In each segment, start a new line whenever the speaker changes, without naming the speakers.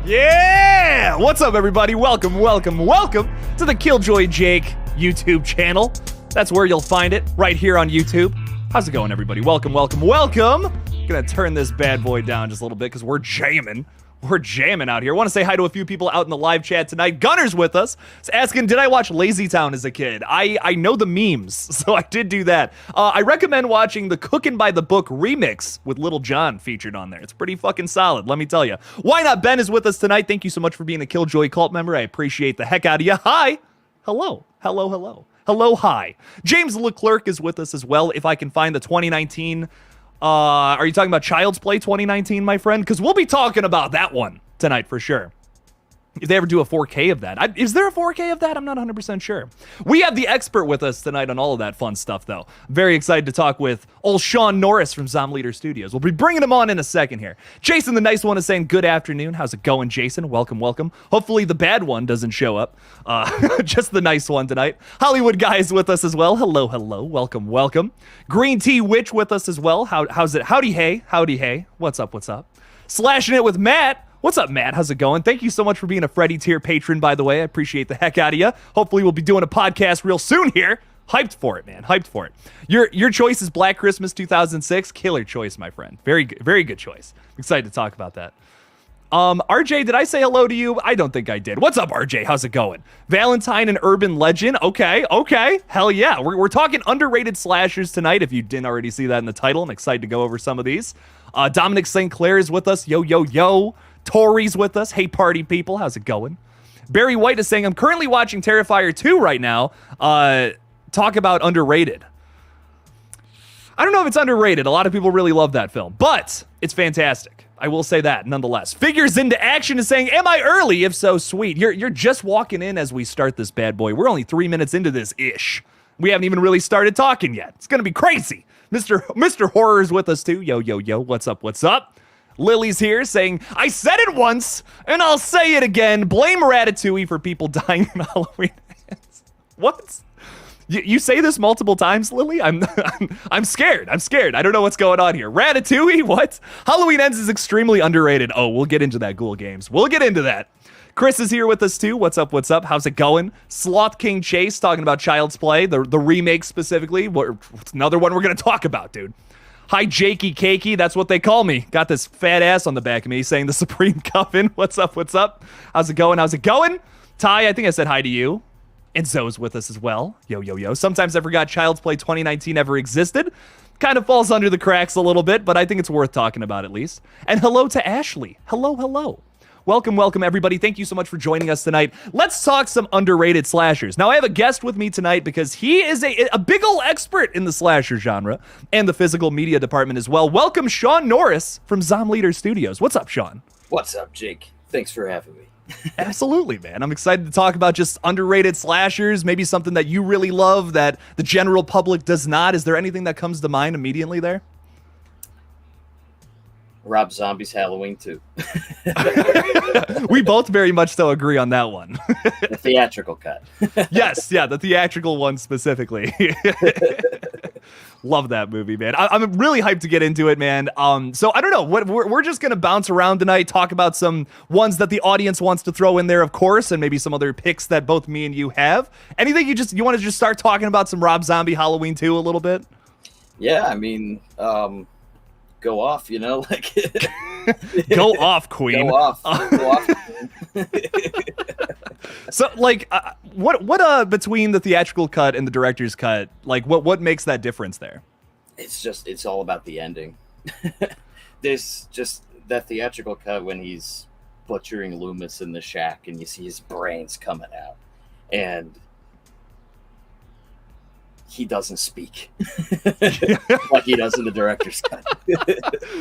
Yeah! What's up, everybody? Welcome to the Killjoy Jake YouTube channel. That's where you'll find it, right here on YouTube. How's it going, everybody? Welcome. Gonna turn this bad boy down just a little bit because we're jamming. We're jamming out here. I want to say hi to a few people out in the live chat tonight. Gunner's with us. He's asking, did I watch Lazy Town as a kid? I know the memes, so I did do that. I recommend watching the Cookin' by the Book remix with Little John featured on there. It's pretty fucking solid, let me tell you. Why Not Ben is with us tonight. Thank you so much for being a Killjoy cult member. I appreciate the heck out of you. Hi. Hello. Hi. James Leclerc is with us as well. If I can find the 2019... are you talking about Child's Play 2019, my friend? Because we'll be talking about that one tonight for sure. If they ever do a 4K of that. Is there a 4K of that? I'm not 100% sure. We have the expert with us tonight on all of that fun stuff, though. Very excited to talk with old Sean Norris from Zomleader Studios. We'll be bringing him on in a second here. Jason, the nice one, is saying good afternoon. How's it going, Jason? Welcome. Hopefully the bad one doesn't show up. Just the nice one tonight. Hollywood Guy is with us as well. Hello. Welcome. Green Tea Witch with us as well. How's it? Howdy hey. What's up? Slashing it with Matt. What's up, Matt? How's it going? Thank you so much for being a Freddy tier patron, by the way. I appreciate the heck out of you. Hopefully we'll be doing a podcast real soon here. Hyped for it, man. Your choice is Black Christmas 2006. Killer choice, my friend. Very good choice. Excited to talk about that. RJ, did I say hello to you? I don't think I did. What's up, RJ? How's it going? Valentine and Urban Legend. Okay. Hell yeah. We're talking underrated slashers tonight. If you didn't already see that in the title, I'm excited to go over some of these. Dominic St. Clair is with us. Yo. Tori's with us. Hey, party people. How's it going? Barry White is saying, I'm currently watching Terrifier 2 right now. Talk about underrated. I don't know if it's underrated. A lot of people really love that film, but it's fantastic. I will say that, nonetheless. Figures Into Action is saying, am I early? If so, sweet. You're just walking in as we start this bad boy. We're only 3 minutes into this-ish. We haven't even really started talking yet. It's going to be crazy. Mr. Horror is with us, too. Yo. What's up? Lily's here saying, I said it once, and I'll say it again. Blame Ratatouille for people dying in Halloween. What? You say this multiple times, Lily? I'm scared. I don't know what's going on here. Ratatouille? What? Halloween Ends is extremely underrated. Oh, we'll get into that, Ghoul Games. We'll get into that. Chris is here with us, too. What's up? How's it going? Sloth King Chase talking about Child's Play, the remake specifically. It's another one we're going to talk about, dude. Hi, Jakey Cakey. That's what they call me. Got this fat ass on the back of me saying the Supreme Coven. What's up? How's it going? Ty, I think I said hi to you. And Zoe's with us as well. Yo. Sometimes I forgot Child's Play 2019 ever existed. Kind of falls under the cracks a little bit, but I think it's worth talking about at least. And hello to Ashley. Hello. Welcome, everybody. Thank you so much for joining us tonight. Let's talk some underrated slashers. Now, I have a guest with me tonight because he is a big ol' expert in the slasher genre and the physical media department as well. Welcome, Sean Norris from Zomleader Studios. What's up, Sean?
What's up, Jake? Thanks for having me.
Absolutely, man. I'm excited to talk about just underrated slashers, maybe something that you really love that the general public does not. Is there anything that comes to mind immediately there?
Rob Zombie's Halloween 2.
We both very much so agree on that one.
The theatrical cut.
Yes, yeah, the theatrical one specifically. Love that movie, man. I'm really hyped to get into it, man. So I don't know. We're just going to bounce around tonight, talk about some ones that the audience wants to throw in there, of course, and maybe some other picks that both me and you have. Anything you want to just start talking about some Rob Zombie Halloween 2 a little bit?
Yeah, I mean... go off, like
go off, Queen.
Go off, Queen.
So, what between the theatrical cut and the director's cut, what makes that difference there?
It's all about the ending. There's just that theatrical cut when he's butchering Loomis in the shack and you see his brains coming out, and he doesn't speak like he does in the director's cut.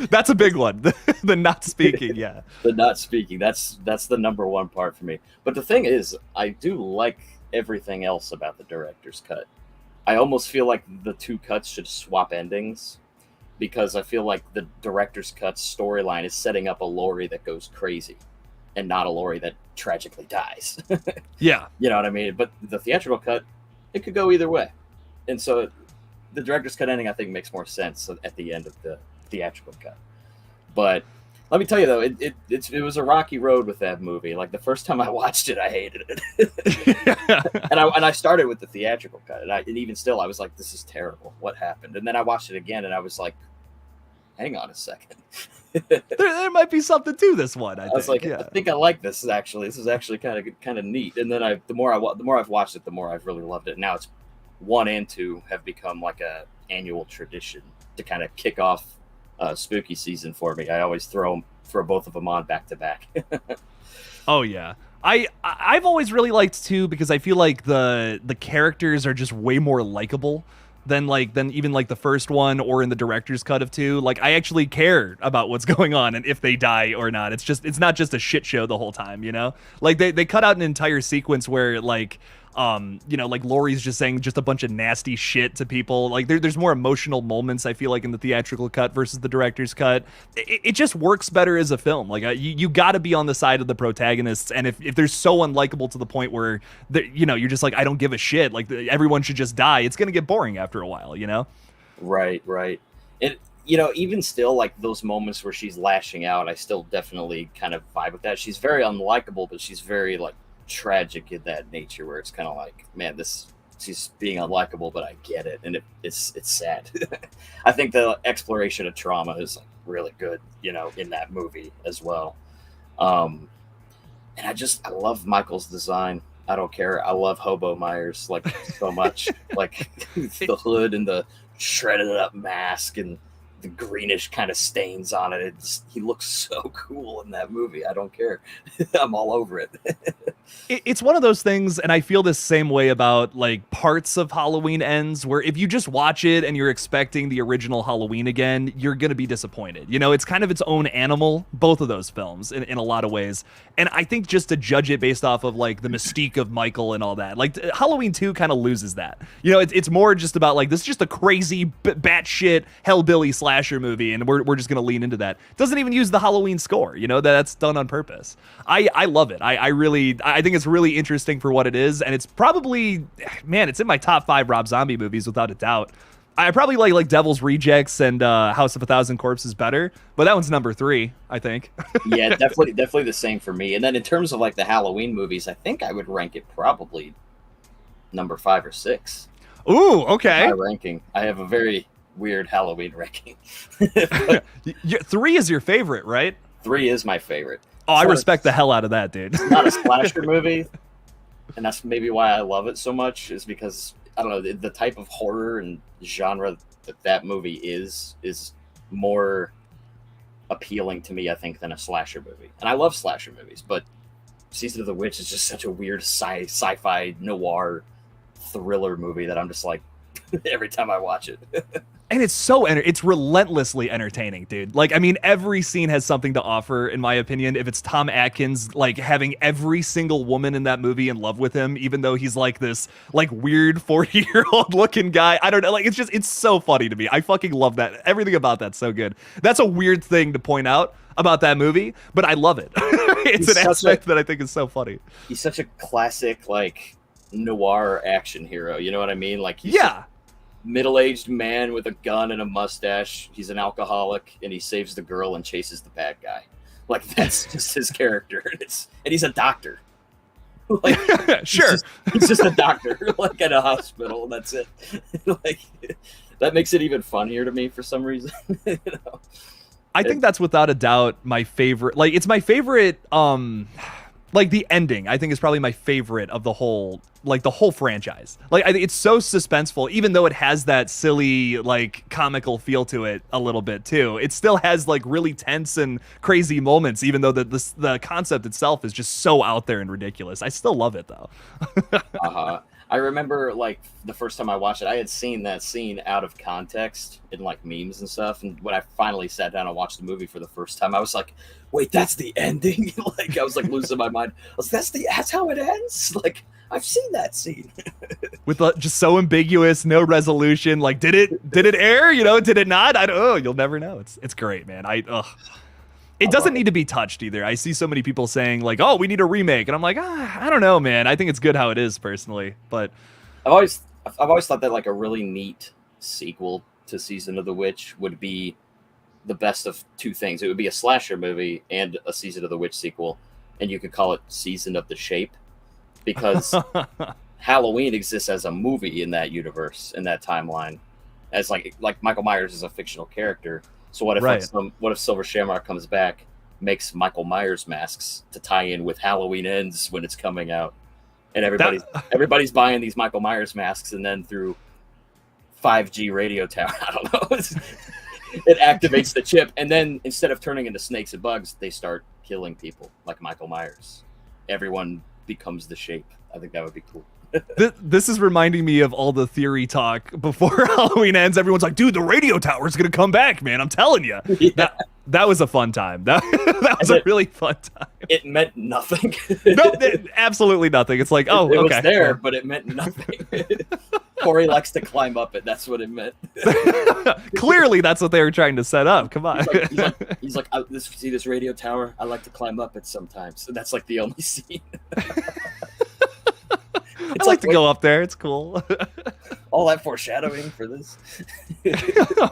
That's a big one. The not speaking, yeah.
The not speaking. That's the number one part for me. But the thing is, I do like everything else about the director's cut. I almost feel like the two cuts should swap endings because I feel like the director's cut's storyline is setting up a Laurie that goes crazy and not a Laurie that tragically dies.
Yeah.
You know what I mean? But the theatrical cut, it could go either way. And so the director's cut ending, I think, makes more sense at the end of the theatrical cut. But Let me tell you though, it was a rocky road with that movie. Like the first time I watched it, I hated it, and I started with the theatrical cut, and even still, I was like, "This is terrible. What happened?" And then I watched it again, and I was like, "Hang on a second.
there might be something to this one."
I was like, "I think I like this. Actually, this is actually kind of neat." And then the more I've watched it, the more I've really loved it. Now it's 1 and 2 have become like a annual tradition to kind of kick off spooky season for me. I always throw both of them on back to back.
Oh yeah. I've always really liked 2 because I feel like the characters are just way more likable than even like the first one or in the director's cut of 2. Like I actually care about what's going on and if they die or not. It's not just a shit show the whole time, you know? Like they cut out an entire sequence where like like Laurie's just saying just a bunch of nasty shit to people. Like there's more emotional moments, I feel like, in the theatrical cut versus the director's cut. It just works better as a film. Like you got to be on the side of the protagonists, and if they're so unlikable to the point where you're just like, I don't give a shit, like everyone should just die, it's gonna get boring after a while, you know?
Right. And even still, like those moments where she's lashing out, I still definitely kind of vibe with that. She's very unlikable, but she's very like tragic in that nature, where it's kind of like, man, she's being unlikable, but I get it, and it's sad. I think the exploration of trauma is like really good, in that movie as well. And I love Michael's design. I don't care. I love Hobo Myers like so much. Like the hood and the shredded up mask and the greenish kind of stains on it. He looks so cool in that movie. I don't care. I'm all over it.
It's one of those things, and I feel the same way about like parts of Halloween Ends, where if you just watch it and you're expecting the original Halloween again, you're going to be disappointed. It's kind of its own animal, both of those films, in a lot of ways. And I think just to judge it based off of like the mystique of Michael and all that, like Halloween 2 kind of loses that. It's more just about like, this is just a crazy batshit hellbilly slasher movie, and we're just going to lean into that. It doesn't even use the Halloween score, that's done on purpose. I love it. I think it's really interesting for what it is, and it's probably, man, it's in my top 5 Rob Zombie movies without a doubt. I probably like Devil's Rejects and House of a Thousand Corpses better, but that one's number 3, I think.
Yeah, definitely the same for me. And then in terms of like the Halloween movies, I think I would rank it probably number 5 or 6.
Ooh, okay.
My ranking. I have a very weird Halloween ranking.
3 is your favorite, right?
3 is my favorite.
Oh, I respect the hell out of that, dude.
It's not a slasher movie, and that's maybe why I love it so much, is because, I don't know, the type of horror and genre that movie is more appealing to me, I think, than a slasher movie. And I love slasher movies, but Season of the Witch is just such a weird sci-fi noir thriller movie that I'm just like, every time I watch it.
And it's relentlessly entertaining, dude. Like, I mean, every scene has something to offer, in my opinion. If it's Tom Atkins, like, having every single woman in that movie in love with him, even though he's like this, like, weird 40-year-old looking guy. I don't know. Like, it's so funny to me. I fucking love that. Everything about that's so good. That's a weird thing to point out about that movie, but I love it. It's an aspect that I think is so funny.
He's such a classic, like, noir action hero. You know what I mean? Like, he's middle-aged man with a gun and a mustache. He's an alcoholic, and he saves the girl and chases the bad guy. Like, that's just his character. And he's a doctor. Like,
sure,
he's just a doctor, like, at a hospital, and that's it. Like, that makes it even funnier to me for some reason.
I think that's without a doubt my favorite. Like, it's my favorite. Like, the ending, I think, is probably my favorite of the whole franchise. Like, I think it's so suspenseful, even though it has that silly, like, comical feel to it a little bit too. It still has like really tense and crazy moments, even though the concept itself is just so out there and ridiculous. I still love it though.
I remember, like, the first time I watched it, I had seen that scene out of context in, like, memes and stuff. And when I finally sat down and watched the movie for the first time, I was like, wait, that's the ending? Like, I was, like, losing my mind. I was, that's how it ends? Like, I've seen that scene.
With just so ambiguous, no resolution. Like, did it air? Did it not? You'll never know. It's great, man. It doesn't need to be touched either. I see so many people saying like, "Oh, we need a remake," and I'm like, I don't know, man. I think it's good how it is personally, but
I've always thought that like a really neat sequel to Season of the Witch would be the best of two things. It would be a slasher movie and a Season of the Witch sequel, and you could call it Season of the Shape, because Halloween exists as a movie in that universe, in that timeline, as like Michael Myers is a fictional character. So what if what if Silver Shamrock comes back, makes Michael Myers masks to tie in with Halloween Ends when it's coming out, and everybody's buying these Michael Myers masks, and then through 5G radio tower, I don't know, it activates the chip, and then instead of turning into snakes and bugs, they start killing people like Michael Myers. Everyone becomes the Shape. I think that would be cool.
This is reminding me of all the theory talk before Halloween Ends. Everyone's like, dude, the radio tower is going to come back, man. I'm telling you. Yeah. That was a fun time. That was a really fun time.
It meant nothing.
No, absolutely nothing. It's like, oh,
it
okay.
was there, but it meant nothing. Corey likes to climb up it. That's what it meant.
Clearly, that's what they were trying to set up. Come on.
He's like, see this radio tower? I like to climb up it sometimes. So that's like the only scene.
I like to go up there. It's cool.
All that foreshadowing for this.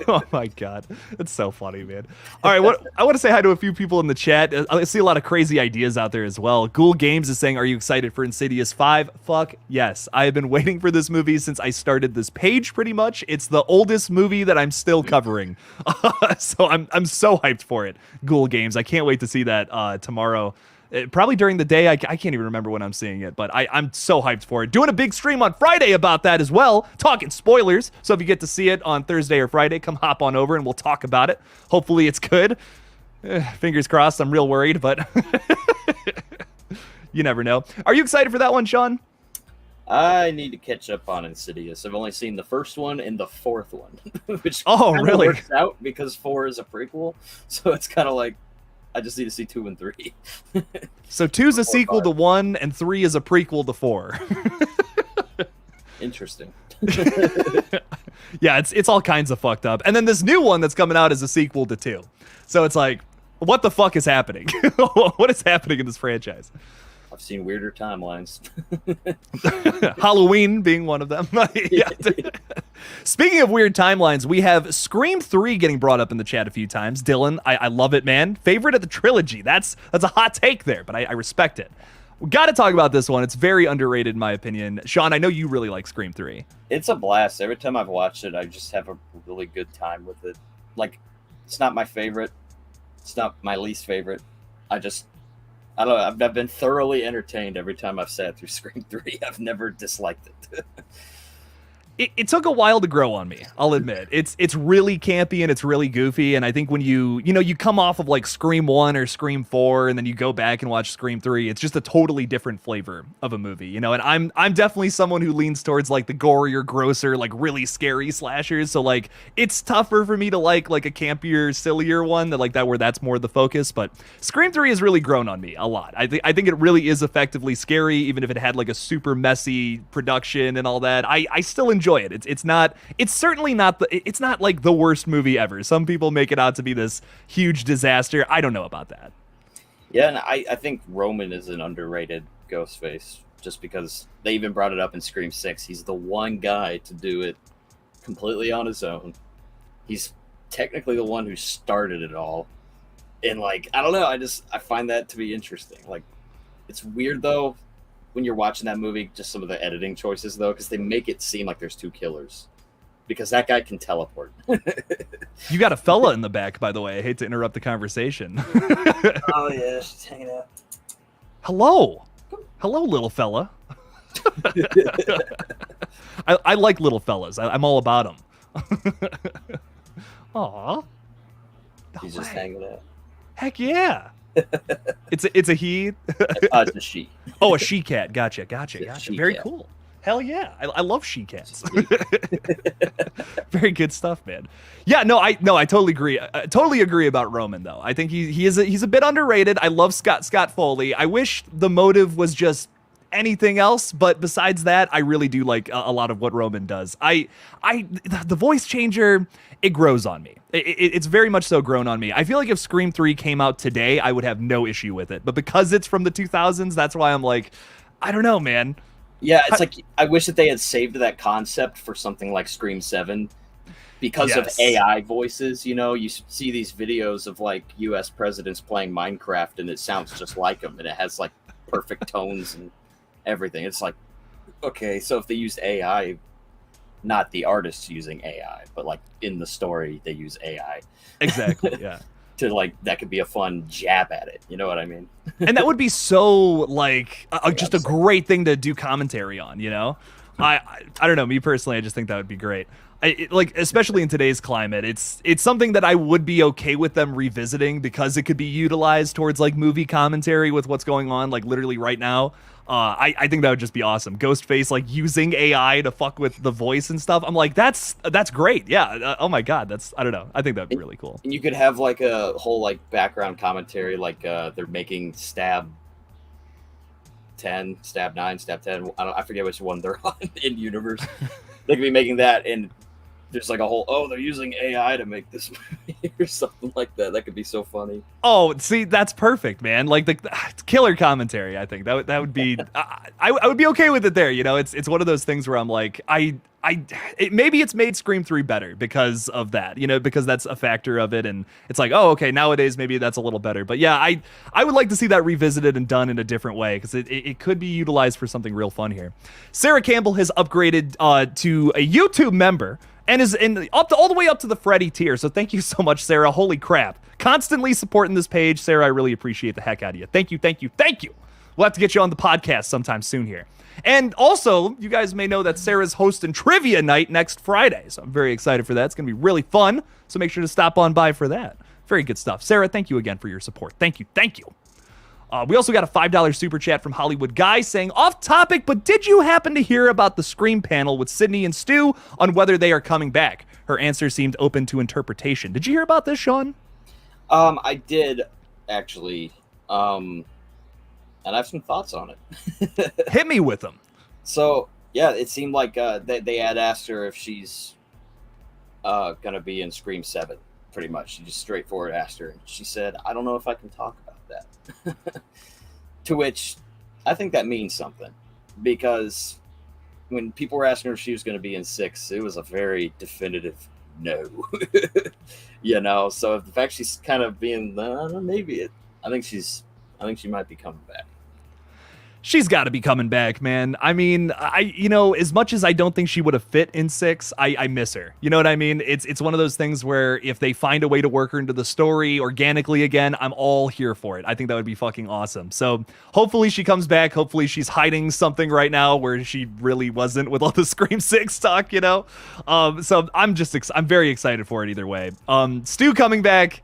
Oh my god, that's so funny, man. All right, I want to say hi to a few people in the chat. I see a lot of crazy ideas out there as well. Ghoul Games is saying, "Are you excited for Insidious 5?" Fuck yes. I have been waiting for this movie since I started this page. Pretty much, it's the oldest movie that I'm still covering. So I'm so hyped for it. Ghoul Games. I can't wait to see that tomorrow. Probably during the day. I can't even remember when I'm seeing it, but I'm so hyped for it. Doing a big stream on Friday about that as well, talking spoilers. So if you get to see it on Thursday or Friday, come hop on over and we'll talk about it. Hopefully it's good. Fingers crossed. I'm real worried, but you never know. Are you excited for that one, Sean?
I need to catch up on Insidious. I've only seen the first one and the fourth one, which
really
works out because 4 is a prequel. So it's kind of like, I just need to see 2 and 3.
So 2's a sequel to 1, and 3 is a prequel to 4.
Interesting.
Yeah, it's all kinds of fucked up. And then this new one that's coming out is a sequel to 2. So it's like, what the fuck is happening? What is happening in this franchise?
I've seen weirder timelines.
Halloween being one of them. Yeah. Speaking of weird timelines, we have Scream 3 getting brought up in the chat a few times. Dylan, I love it, man. Favorite of the trilogy. That's a hot take there, but I respect it. We got to talk about this one. It's very underrated in my opinion. Sean, I know you really like Scream 3.
It's a blast. Every time I've watched it, I just have a really good time with it. Like, it's not my favorite. It's not my least favorite. I don't know. I've been thoroughly entertained every time I've sat through Scream 3. I've never disliked it.
It took a while to grow on me, I'll admit. It's really campy and it's really goofy, and I think when you come off of like Scream 1 or Scream 4 and then you go back and watch Scream 3, it's just a totally different flavor of a movie, and I'm definitely someone who leans towards like the gorier, grosser, like really scary slashers, so like it's tougher for me to like a campier, sillier one that where that's more the focus, but Scream 3 has really grown on me a lot. I think it really is effectively scary, even if it had like a super messy production and all that. I still enjoy it. It's certainly not it's not like the worst movie ever. Some people make it out to be this huge disaster. I don't know about that.
Yeah, and I think Roman is an underrated Ghostface, just because they even brought it up in Scream 6. He's the one guy to do it completely on his own. He's technically the one who started it all. And like, I don't know, I find that to be interesting. Like, it's weird though when you're watching that movie, just some of the editing choices though, because they make it seem like there's 2 killers, because that guy can teleport.
You got a fella in the back, by the way. I hate to interrupt the conversation.
Oh yeah, she's hanging out.
Hello, little fella. I like little fellas. I'm all about them. Aw,
He's just hanging out.
Heck yeah. It's a he.
It's a she.
Oh, a she cat. Gotcha. Very
cat.
cool. Hell yeah. I love she cats. Very good stuff, man. Yeah, no, I totally agree. I totally agree about Roman though. I think he's a bit underrated. I love Scott Foley. I wish the motive was just anything else, but besides that, I really do like a lot of what Roman does. The voice changer, it grows on me. It's very much so grown on me. I feel like if Scream 3 came out today, I would have no issue with it. But because it's from the 2000s, that's why I'm like, I don't know, man.
Yeah, it's like, I wish that they had saved that concept for something like Scream 7, because of AI voices. You know, you see these videos of like U.S. presidents playing Minecraft, and it sounds just like them, and it has like perfect tones and everything. It's like, okay, so if they use AI, not the artists using AI, but like in the story they use AI.
Exactly. Yeah.
To like, that could be a fun jab at it. You know what I mean?
And that would be so like just a great thing to do commentary on. You know, I don't know. Me personally, I just think that would be great. Like, especially in today's climate, it's something that I would be okay with them revisiting because it could be utilized towards like movie commentary with what's going on like literally right now. I think that would just be awesome. Ghostface like using AI to fuck with the voice and stuff. I'm like, that's great. Yeah. Oh my God. I don't know. I think that'd be really cool.
And you could have like a whole like background commentary, like they're making Stab 10, Stab 9, Stab 10. I forget which one they're on in universe. They could be making that, and there's like a whole, they're using AI to make this movie or something like that. That could be so funny. Oh,
see, that's perfect, man. Like the killer commentary. I think that would be. I would be okay with it there. You know, it's one of those things where I'm like, maybe it's made Scream 3 better because of that. You know, because that's a factor of it, and it's like, oh, okay, nowadays maybe that's a little better. But yeah, I would like to see that revisited and done in a different way because it could be utilized for something real fun here. Sarah Campbell has upgraded to a YouTube member and is all the way up to the Freddy tier. So thank you so much, Sarah. Holy crap. Constantly supporting this page. Sarah, I really appreciate the heck out of you. Thank you, thank you, thank you. We'll have to get you on the podcast sometime soon here. And also, you guys may know that Sarah's hosting trivia night next Friday. So I'm very excited for that. It's going to be really fun. So make sure to stop on by for that. Very good stuff. Sarah, thank you again for your support. Thank you, thank you. We also got a $5 super chat from Hollywood Guy saying, off topic, but did you happen to hear about the Scream panel with Sydney and Stu on whether they are coming back? Her answer seemed open to interpretation. Did you hear about this, Sean?
I did, actually. And I have some thoughts on it.
Hit me with them.
So, yeah, it seemed like they had asked her if she's going to be in Scream 7, pretty much. She just straightforward asked her. And she said, I don't know if I can talk about that. To which I think that means something, because when people were asking her if she was going to be in 6, it was a very definitive no. You know, so the fact she's kind of being I think she might be coming back.
She's got to be coming back, man. I mean, as much as I don't think she would have fit in 6, I miss her. You know what I mean? It's one of those things where if they find a way to work her into the story organically again, I'm all here for it. I think that would be fucking awesome. So hopefully she comes back. Hopefully she's hiding something right now where she really wasn't with all the Scream 6 talk, you know? So I'm very excited for it either way. Stu coming back.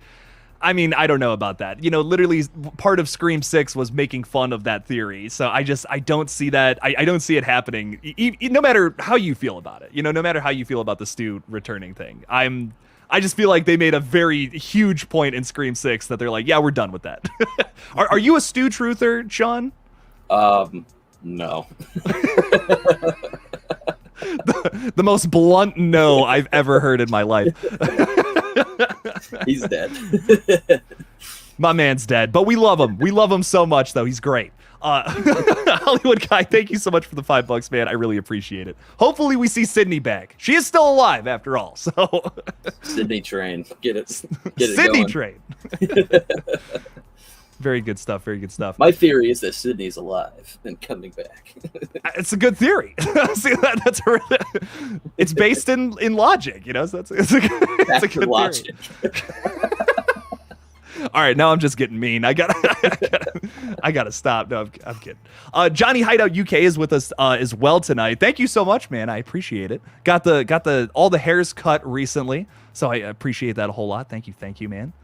I mean, I don't know about that. You know, literally part of Scream 6 was making fun of that theory. So I don't see that. I don't see it happening, no matter how you feel about it. You know, no matter how you feel about the Stu returning thing. I just feel like they made a very huge point in Scream 6 that they're like, yeah, we're done with that. Are you a Stu truther, Sean?
No.
The most blunt no I've ever heard in my life.
He's dead.
My man's dead, but we love him. We love him so much, though. He's great. Hollywood Guy, thank you so much for the $5, man. I really appreciate it. Hopefully we see Sydney back. She is still alive after all. So
Sydney train. Get it
Sydney
going.
Train. Very good stuff. Very good stuff.
My theory is that Sydney's alive and coming back.
It's a good theory. See, it's based in logic, you know. So it's a good
logic.
All right, now I'm just getting mean. I gotta stop. No, I'm kidding. Johnny Hideout UK is with us as well tonight. Thank you so much, man. I appreciate it. Got all the hairs cut recently, so I appreciate that a whole lot. Thank you, man.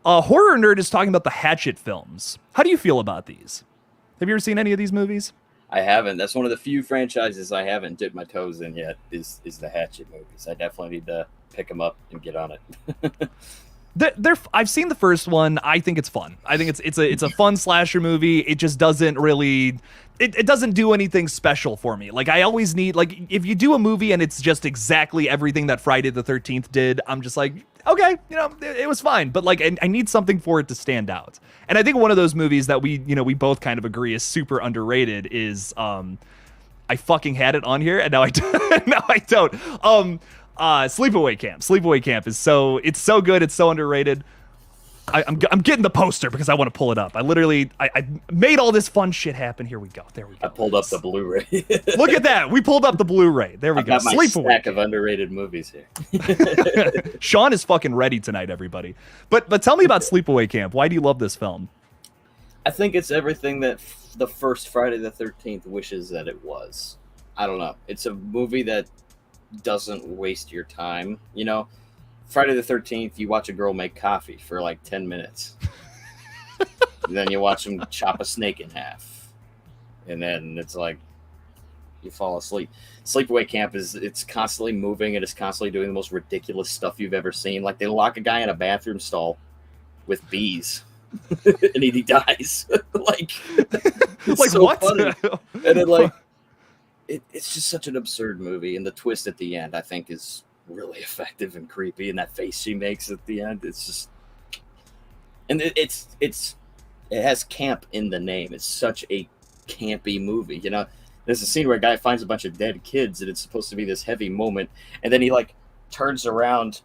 Horror Nerd is talking about the Hatchet films. How do you feel about these? Have you ever seen any of these movies?
I haven't. That's one of the few franchises I haven't dipped my toes in yet. Is the Hatchet movies? I definitely need to pick them up and get on it.
I've seen the first one. I think it's fun. I think it's a fun slasher movie. It just doesn't really. It doesn't do anything special for me. Like, I always need, like, if you do a movie and it's just exactly everything that Friday the 13th did, I'm just like, okay, you know, it was fine. But, like, I need something for it to stand out. And I think one of those movies that we both kind of agree is super underrated is, I fucking had it on here, and now I don't. Sleepaway Camp. Sleepaway Camp is so good. It's so underrated. I'm getting the poster because I want to pull it up. I made all this fun shit happen. Here we go. There we go.
I pulled up the Blu-ray.
Look at that. We pulled up the Blu-ray. There we go.
Got my stack of underrated movies here.
Sean is fucking ready tonight, everybody. But tell me about Sleepaway Camp. Why do you love this film?
I think it's everything that the first Friday the 13th wishes that it was. I don't know. It's a movie that doesn't waste your time. You know, Friday the 13th, you watch a girl make coffee for like 10 minutes. And then you watch them chop a snake in half. And then it's like, you fall asleep. Sleepaway Camp it's constantly moving and it's constantly doing the most ridiculous stuff you've ever seen. Like they lock a guy in a bathroom stall with bees. And he dies. Like so
what?
Funny. And then like it's just such an absurd movie, and the twist at the end I think is really effective and creepy, and that face she makes at the end, it's just, and it has camp in the name. It's such a campy movie, you know. There's a scene where a guy finds a bunch of dead kids and it's supposed to be this heavy moment, and then he like turns around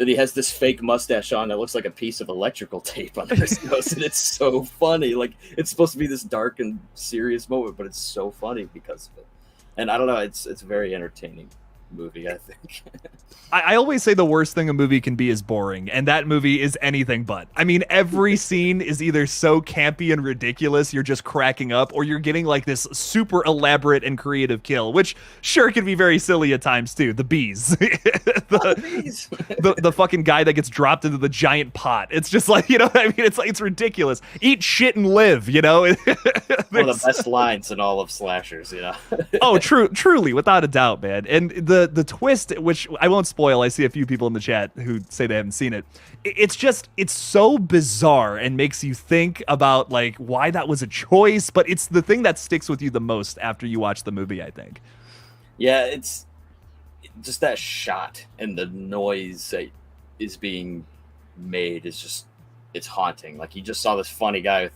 and he has this fake mustache on that looks like a piece of electrical tape on his nose, and it's so funny. Like it's supposed to be this dark and serious moment, but it's so funny because of it. And I don't know, it's a very entertaining movie, I think.
I always say the worst thing a movie can be is boring, and that movie is anything but. I mean, every scene is either so campy and ridiculous you're just cracking up, or you're getting like this super elaborate and creative kill, which sure can be very silly at times too. The bees. the fucking guy that gets dropped into the giant pot. It's just like, you know what I mean? It's like, it's ridiculous. Eat shit and live, you know?
One of the best lines in all of slashers, you know?
Oh, truly, without a doubt, man. And the twist, which I won't spoil, I see a few people in the chat who say they haven't seen it. It's so bizarre and makes you think about like why that was a choice, but it's the thing that sticks with you the most after you watch the movie, I think.
Yeah, it's just that shot and the noise that is being made is just, it's haunting. Like you just saw this funny guy with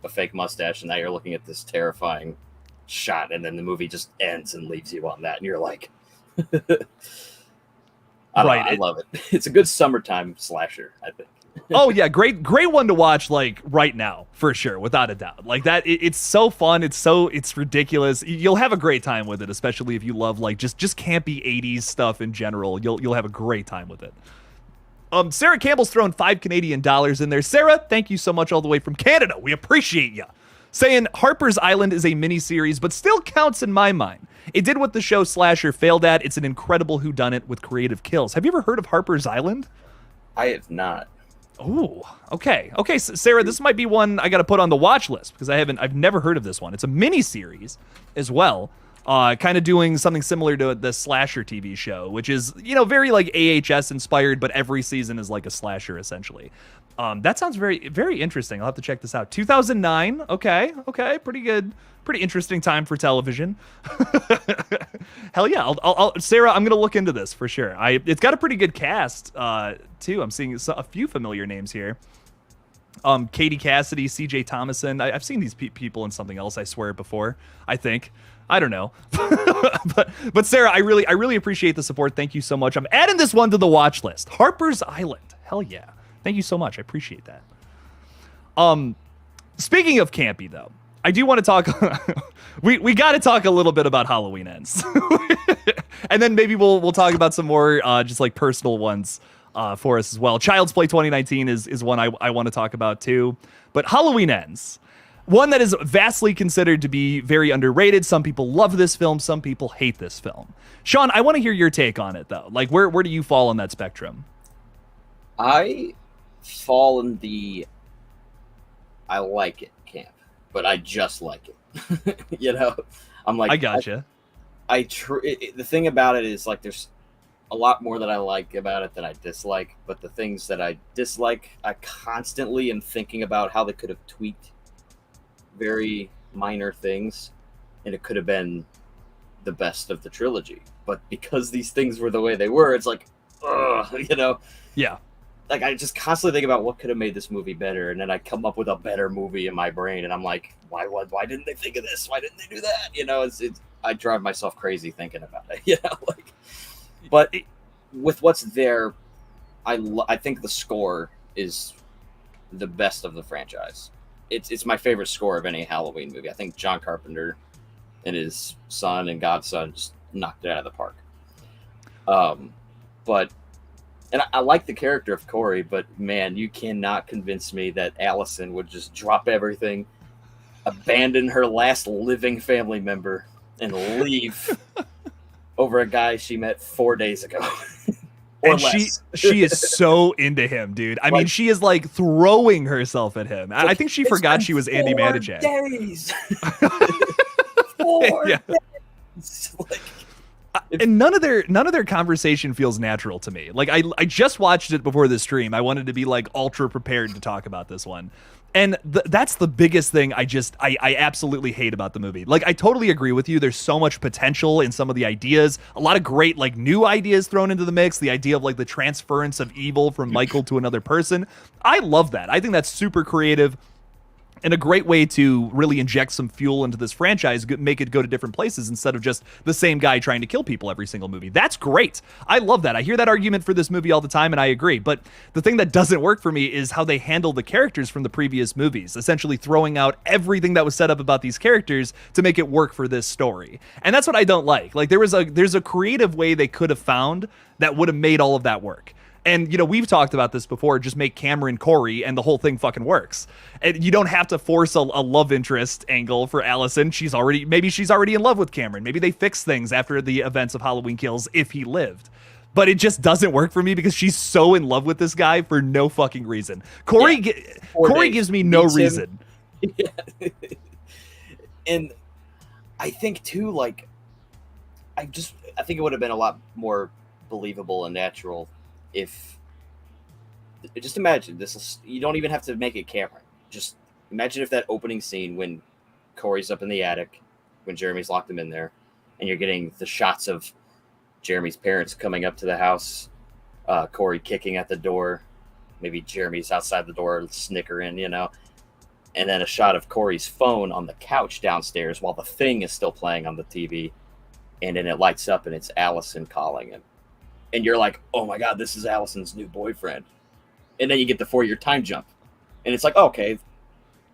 a fake mustache, and now you're looking at this terrifying shot, and then the movie just ends and leaves you on that, and you're like, I love it. It's a good summertime slasher, I think.
Oh yeah, great one to watch like right now for sure, without a doubt. Like that, it's so fun. It's ridiculous. You'll have a great time with it, especially if you love like just campy 80s stuff in general. You'll have a great time with it. Sarah Campbell's thrown $5 in there. Sarah, thank you so much all the way from Canada. We appreciate you. Saying Harper's Island is a miniseries, but still counts in my mind. It did what the show Slasher failed at. It's an incredible whodunit with creative kills. Have you ever heard of Harper's Island?
I have not.
Oh, okay. Okay, so Sarah, this might be one I got to put on the watch list because I've never heard of this one. It's a miniseries as well. Kind of doing something similar to the Slasher TV show, which is, you know, very like AHS inspired, but every season is like a slasher essentially. That sounds very, very interesting. I'll have to check this out. 2009. Okay. Pretty good. Pretty interesting time for television. Hell yeah. I'll Sarah, I'm going to look into this for sure. It's got a pretty good cast, too. I'm seeing a few familiar names here. Katie Cassidy, CJ Thomason. I've seen these people in something else, I swear, before, I think. I don't know. but Sarah, I really appreciate the support. Thank you so much. I'm adding this one to the watch list. Harper's Island. Hell yeah. Thank you so much. I appreciate that. Speaking of campy, though, I do want to talk. we got to talk a little bit about Halloween Ends, and then maybe we'll talk about some more just like personal ones for us as well. Child's Play 2019 is one I want to talk about too. But Halloween Ends, one that is vastly considered to be very underrated. Some people love this film. Some people hate this film. Sean, I want to hear your take on it though. Like where do you fall on that spectrum?
I fall in the I like it camp, but I just like it. You know, I'm like,
I gotcha.
The thing about it is like there's a lot more that I like about it than I dislike, but the things that I dislike, I constantly am thinking about how they could have tweaked very minor things, and it could have been the best of the trilogy. But because these things were the way they were, it's like, ugh, you know? Yeah. Like, I just constantly think about what could have made this movie better, and then I come up with a better movie in my brain, and I'm like, why didn't they think of this? Why didn't they do that? You know, I drive myself crazy thinking about it. You know, like, But with what's there, I think the score is the best of the franchise. It's my favorite score of any Halloween movie. I think John Carpenter and his son and godson just knocked it out of the park. But I like the character of Corey, but man, you cannot convince me that Allison would just drop everything, abandon her last living family member, and leave over a guy she met 4 days ago.
And she is so into him, dude. I mean, she is like throwing herself at him. I think she forgot she was Andy Maniac.
4 days. 4 days.
And none of their conversation feels natural to me. Like I just watched it before this stream. I wanted to be like ultra prepared to talk about this one. And that's the biggest thing I absolutely hate about the movie. Like, I totally agree with you. There's so much potential in some of the ideas. A lot of great, like, new ideas thrown into the mix. The idea of, like, the transference of evil from Michael to another person. I love that. I think that's super creative and a great way to really inject some fuel into this franchise, make it go to different places instead of just the same guy trying to kill people every single movie. That's great. I love that. I hear that argument for this movie all the time, and I agree. But the thing that doesn't work for me is how they handle the characters from the previous movies, essentially throwing out everything that was set up about these characters to make it work for this story. And that's what I don't like. Like, there's a creative way they could have found that would have made all of that work. And, you know, we've talked about this before. Just make Cameron Corey and the whole thing fucking works. And you don't have to force a love interest angle for Allison. Maybe she's already in love with Cameron. Maybe they fix things after the events of Halloween Kills if he lived. But it just doesn't work for me because she's so in love with this guy for no fucking reason. Corey gives me no reason.
Yeah. And I think, too, like, I think it would have been a lot more believable and natural if, just imagine this, you don't even have to make it Cameron. Just imagine if that opening scene when Corey's up in the attic, when Jeremy's locked him in there, and you're getting the shots of Jeremy's parents coming up to the house, Corey kicking at the door, maybe Jeremy's outside the door snickering, you know, and then a shot of Corey's phone on the couch downstairs while The Thing is still playing on the TV, and then it lights up and it's Allison calling him. And you're like, oh my God, this is Allison's new boyfriend. And then you get the 4-year time jump. And it's like, okay.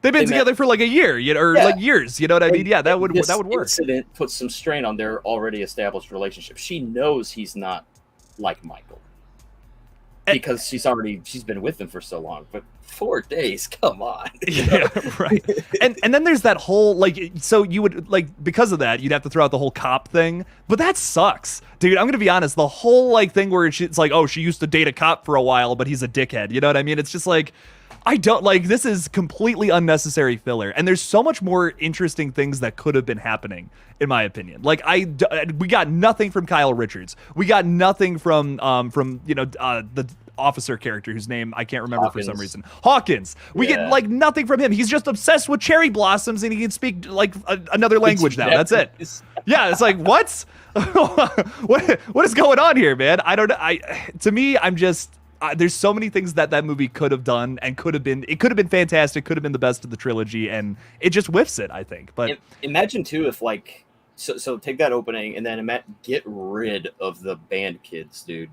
They've been together for like a year, like years. You know what I mean? Yeah, that would work.
Incident puts some strain on their already established relationship. She knows he's not like Michael. Because she's been with him for so long. But 4 days, come on.
Yeah, right. And then there's that whole, like, so you would, like, because of that, you'd have to throw out the whole cop thing. But that sucks. Dude, I'm going to be honest. The whole, like, thing where it's like, oh, she used to date a cop for a while, but he's a dickhead. You know what I mean? It's just like, I don't, like, this is completely unnecessary filler. And there's so much more interesting things that could have been happening, in my opinion. Like, we got nothing from Kyle Richards. We got nothing from the officer character whose name I can't remember for some reason. Hawkins. We get, like, nothing from him. He's just obsessed with cherry blossoms and he can speak, like, another language now. That's it. Yeah, it's like, what? What is going on here, man? I don't know. To me, I'm just... there's so many things that movie could have done and could have been fantastic, could have been the best of the trilogy, and it just whiffs it, I think. But
imagine too if, like, so take that opening and then get rid of the band kids, dude.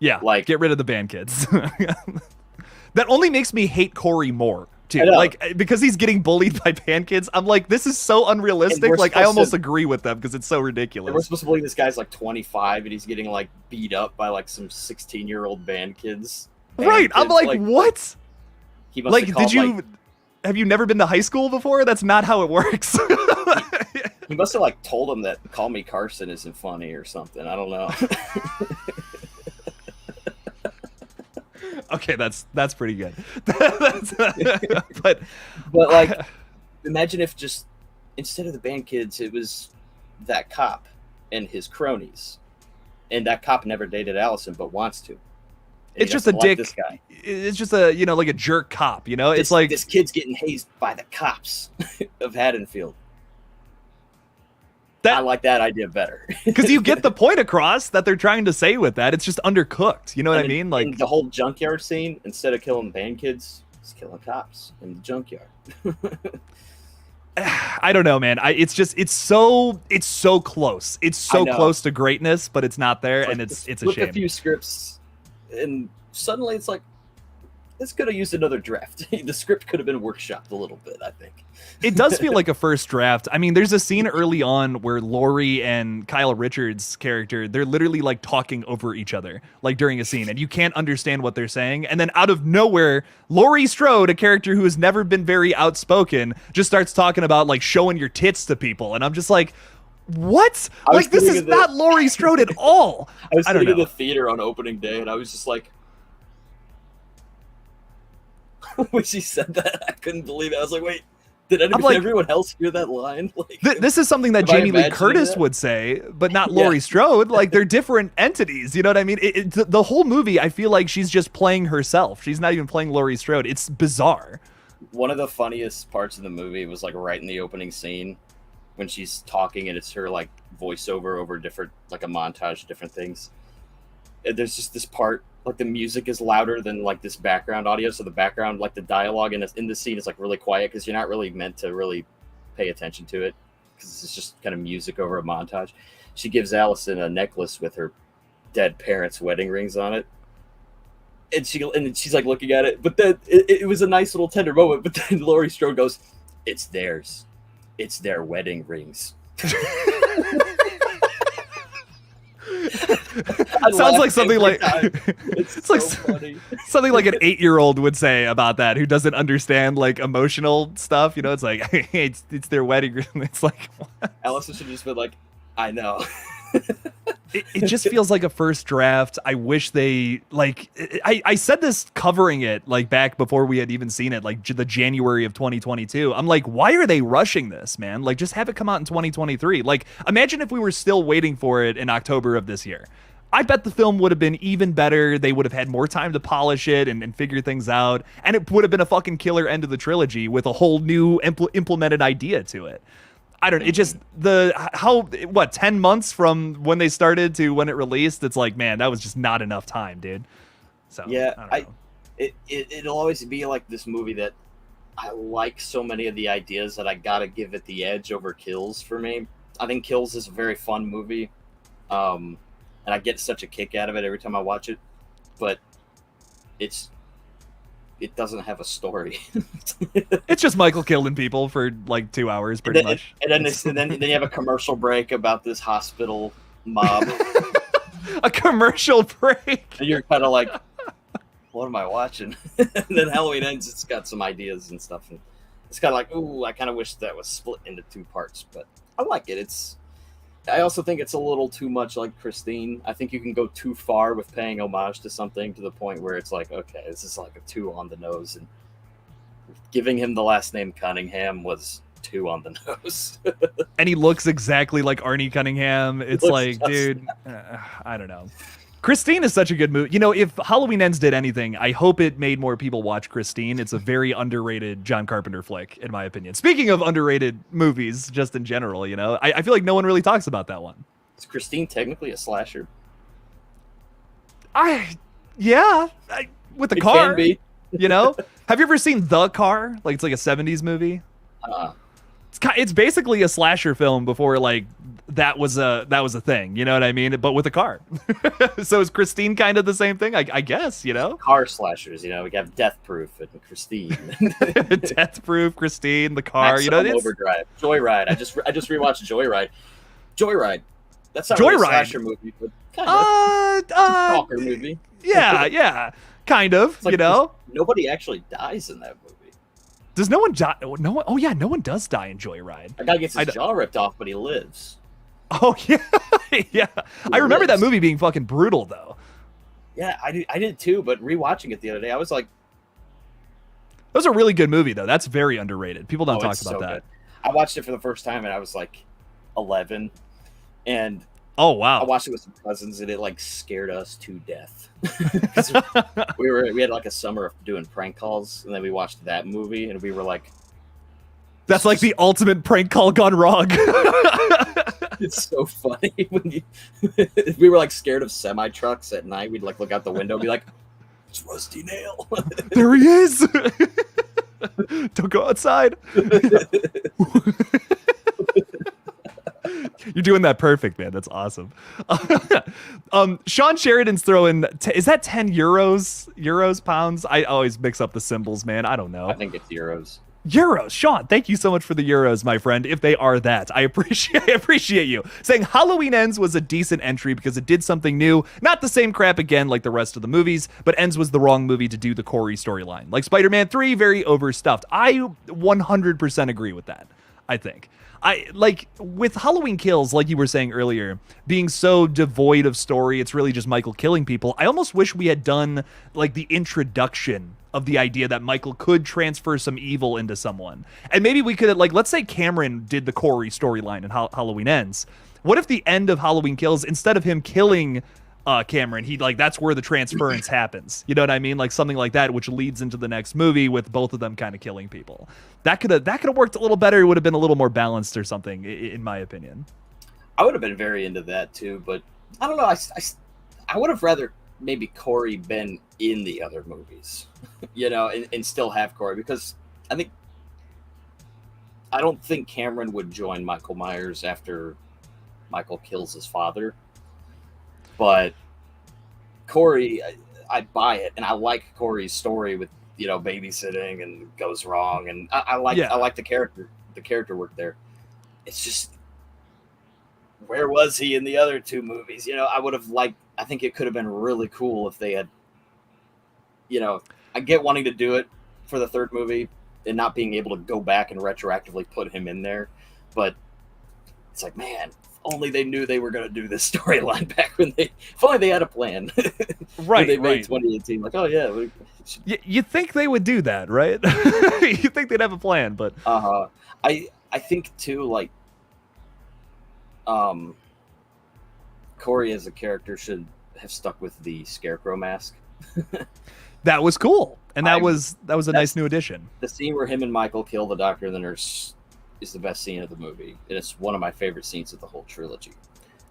Yeah, like, get rid of the band kids. That only makes me hate Corey more too. Like, because he's getting bullied by band kids. I'm like, this is so unrealistic. Like, I almost agree with them because it's so ridiculous.
We're supposed to believe this guy's like 25 and he's getting, like, beat up by, like, some 16-year-old band kids.
Right. I'm like, what?
He must have called,
have you never been to high school before? That's not how it works.
He must have, like, told him that Call Me Carson isn't funny or something. I don't know.
Okay, that's pretty good. but
like, imagine if just instead of the band kids, it was that cop and his cronies, and that cop never dated Allison but wants to.
It's just a dick. This guy. It's just a, you know, like a jerk cop. You know, it's like
this kid's getting hazed by the cops of Haddonfield. I like that idea better.
Because you get the point across that they're trying to say with that. It's just undercooked. You know what I mean? Like
the whole junkyard scene, instead of killing band kids, it's killing cops in the junkyard.
I don't know, man. It's so close. It's so close to greatness, but it's not there, and it's a shame.
A few scripts, and suddenly it's like, this could have used another draft. The script could have been workshopped a little bit, I think.
It does feel like a first draft. I mean, there's a scene early on where Laurie and Kyle Richards' character, they're literally like talking over each other, like during a scene, and you can't understand what they're saying. And then out of nowhere, Laurie Strode, a character who has never been very outspoken, just starts talking about like showing your tits to people. And I'm just like, what? Like, this is not Laurie Strode at all.
I was sitting in the theater on opening day, and I was just like, when she said that, I couldn't believe it. I was like, wait, did everyone else hear that line? Like,
this is something that Jamie Lee Curtis would say, but not Laurie Strode. Like, they're different entities. You know what I mean? The whole movie, I feel like she's just playing herself. She's not even playing Laurie Strode. It's bizarre.
One of the funniest parts of the movie was like right in the opening scene when she's talking and it's her like voiceover over different, like a montage of different things. And there's just this part, like the music is louder than like this background audio, so the background, like the dialogue in the scene is like really quiet because you're not really meant to really pay attention to it because it's just kind of music over a montage. She gives Allison a necklace with her dead parents' wedding rings on it, and she's like looking at it, but then it was a nice little tender moment. But then Laurie Strode goes, "It's theirs, it's their wedding rings."
It sounds like something like it's so like funny. Something like an 8-year-old would say about that, who doesn't understand like emotional stuff. You know, it's like, hey, it's their wedding ring. It's like, what?
Allison should have just been like, I know.
It just feels like a first draft. I wish they like. I said this covering it like back before we had even seen it, like the January of 2022. I'm like, why are they rushing this, man? Like, just have it come out in 2023. Like, imagine if we were still waiting for it in October of this year. I bet the film would have been even better. They would have had more time to polish it and figure things out, and it would have been a fucking killer end of the trilogy with a whole new implemented idea to it. I don't know. It just, 10 months from when they started to when it released, it's like, man, that was just not enough time, dude. So
yeah,
I don't know.
It'll always be like this movie that I like so many of the ideas that I gotta give it the edge over Kills for me. I think Kills is a very fun movie, and I get such a kick out of it every time I watch it, but it doesn't have a story.
It's just Michael killing people for like 2 hours, pretty much.
And then you have a commercial break about this hospital mob.
A commercial break.
And you're kind of like, what am I watching? And then Halloween Ends. It's got some ideas and stuff, and it's kind of like, ooh, I kind of wish that was split into 2 parts, but I like it. I also think it's a little too much like Christine. I think you can go too far with paying homage to something to the point where it's like, okay, this is like a 2 on the nose, and giving him the last name Cunningham was 2 on the nose.
And he looks exactly like Arnie Cunningham. It's like, dude, I don't know. Christine is such a good movie. You know, if Halloween Ends did anything, I hope it made more people watch Christine. It's a very underrated John Carpenter flick, in my opinion. Speaking of underrated movies, just in general, you know, I feel like no one really talks about that one.
Is Christine technically a slasher?
With the
it
car,
can be.
You know? Have you ever seen The Car? Like, it's like a 70s movie. It's basically a slasher film before like that was a thing, you know what I mean? But with a car. So is Christine kind of the same thing? I guess, you know?
Car slashers, you know, we have Death Proof and Christine.
Death Proof, Christine, The Car,
Max
you know,
Overdrive, Joyride. I just rewatched Joyride. Joyride. That's not really a slasher movie, but kind of. It's a stalker movie.
Yeah, kind of, like, you know?
Nobody actually dies in that movie.
Does no one die? No one. Oh yeah, no one does die in Joyride.
That guy gets his jaw ripped off, but he lives.
Oh yeah, yeah. I remember that movie being fucking brutal, though.
Yeah, I did too. But rewatching it the other day, I was like,
"That was a really good movie, though. That's very underrated. People don't talk about that."
Good. I watched it for the first time, and I was like 11, and
oh wow,
I watched it with some cousins, and it like scared us to death. we had like a summer of doing prank calls, and then we watched that movie, and we were like,
"That's like the ultimate prank call gone wrong."
It's so funny when we were like scared of semi trucks at night. We'd like look out the window, and be like, "It's Rusty Nail."
There he is. Don't go outside. You're doing that perfect, man. That's awesome. Sean Sheridan's throwing, is that 10 euros? Euros, pounds? I always mix up the symbols, man. I don't know.
I think it's euros.
Euros. Sean, thank you so much for the euros, my friend, if they are that. I appreciate you. Saying Halloween Ends was a decent entry because it did something new. Not the same crap again like the rest of the movies, but Ends was the wrong movie to do the Corey storyline. Like Spider-Man 3, very overstuffed. I 100% agree with that, I think. Like with Halloween Kills, like you were saying earlier, being so devoid of story, it's really just Michael killing people. I almost wish we had done like the introduction of the idea that Michael could transfer some evil into someone. And maybe we could, like, let's say Cameron did the Corey storyline in Halloween Ends. What if the end of Halloween Kills, instead of him killing Cameron, he like that's where the transference happens. You know what I mean? Like something like that, which leads into the next movie with both of them kind of killing people. That could have worked a little better. It would have been a little more balanced or something, in my opinion.
I would have been very into that too, but I don't know. I would have rather maybe Corey been in the other movies, you know, and still have Corey, because I don't think Cameron would join Michael Myers after Michael kills his father. But Corey, I buy it, and I like Corey's story with, you know, babysitting and goes wrong, and I like the character work there. It's just, where was he in the other two movies? You know, I think it could have been really cool if they had, you know, I get wanting to do it for the third movie and not being able to go back and retroactively put him in there, but it's like, man, only they knew they were going to do this storyline back when if only they had a plan.
Right.
They made 2018 like, oh yeah.
You think they would do that, right? You think they'd have a plan, but
I think too, like, Corey as a character should have stuck with the Scarecrow mask.
That was cool, and that was a nice new addition.
The scene where him and Michael kill the doctor and the nurse is the best scene of the movie, and it's one of my favorite scenes of the whole trilogy.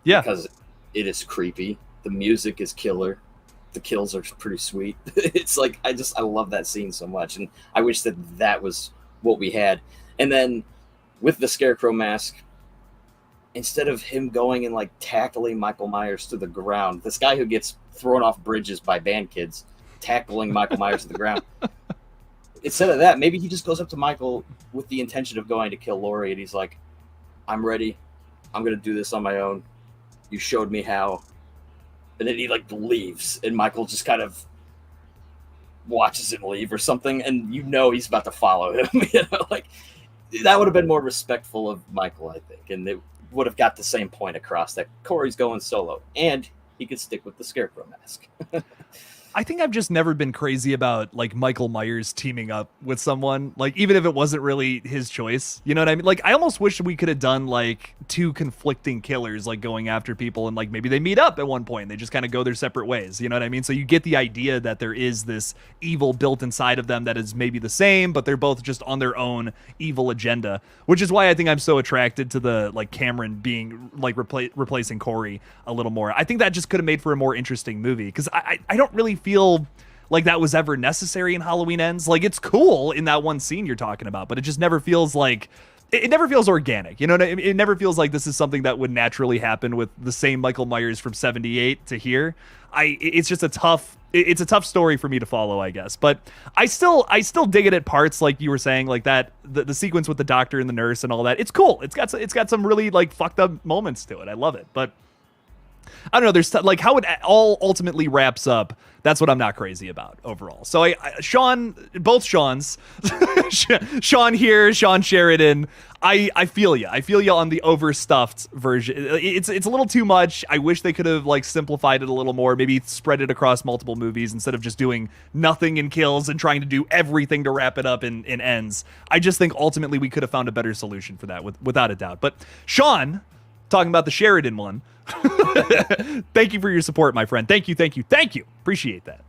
Yeah,
because it is creepy. The music is killer. The kills are pretty sweet. It's like I love that scene so much, and I wish that was what we had. And then with the Scarecrow mask, instead of him going and like tackling Michael Myers to the ground, this guy who gets thrown off bridges by band kids tackling Michael Myers to the ground. Instead of that, maybe he just goes up to Michael with the intention of going to kill Laurie, and he's like, I'm ready. I'm going to do this on my own. You showed me how. And then he like leaves, and Michael just kind of watches him leave or something, and you know he's about to follow him. You know, like, that would have been more respectful of Michael, I think, and it would have got the same point across that Corey's going solo, and he could stick with the Scarecrow mask.
I think I've just never been crazy about like Michael Myers teaming up with someone, like even if it wasn't really his choice, you know what I mean? Like I almost wish we could have done like two conflicting killers, like going after people, and like maybe they meet up at one point and they just kind of go their separate ways, you know what I mean? So you get the idea that there is this evil built inside of them that is maybe the same, but they're both just on their own evil agenda, which is why I think I'm so attracted to the like Cameron being like replacing Corey a little more. I think that just could have made for a more interesting movie, because I don't really feel like that was ever necessary in Halloween Ends. Like, it's cool in that one scene you're talking about, but it just never feels like it never feels organic. You know what I mean? It never feels like this is something that would naturally happen with the same Michael Myers from 78 to here. It's just a tough story for me to follow, I guess. But I still dig it at parts, like you were saying, like that the sequence with the doctor and the nurse and all that. It's cool. It's got some really like fucked up moments to it. I love it. But I don't know. There's like how it all ultimately wraps up. That's what I'm not crazy about overall. So both Sean's, Sean here, Sean Sheridan. I feel you. I feel you on the overstuffed version. It's a little too much. I wish they could have like simplified it a little more. Maybe spread it across multiple movies instead of just doing nothing in Kills and trying to do everything to wrap it up in Ends. I just think ultimately we could have found a better solution for that, without a doubt. But Sean, talking about the Sheridan one. Thank you for your support, my friend. Thank you. Appreciate that.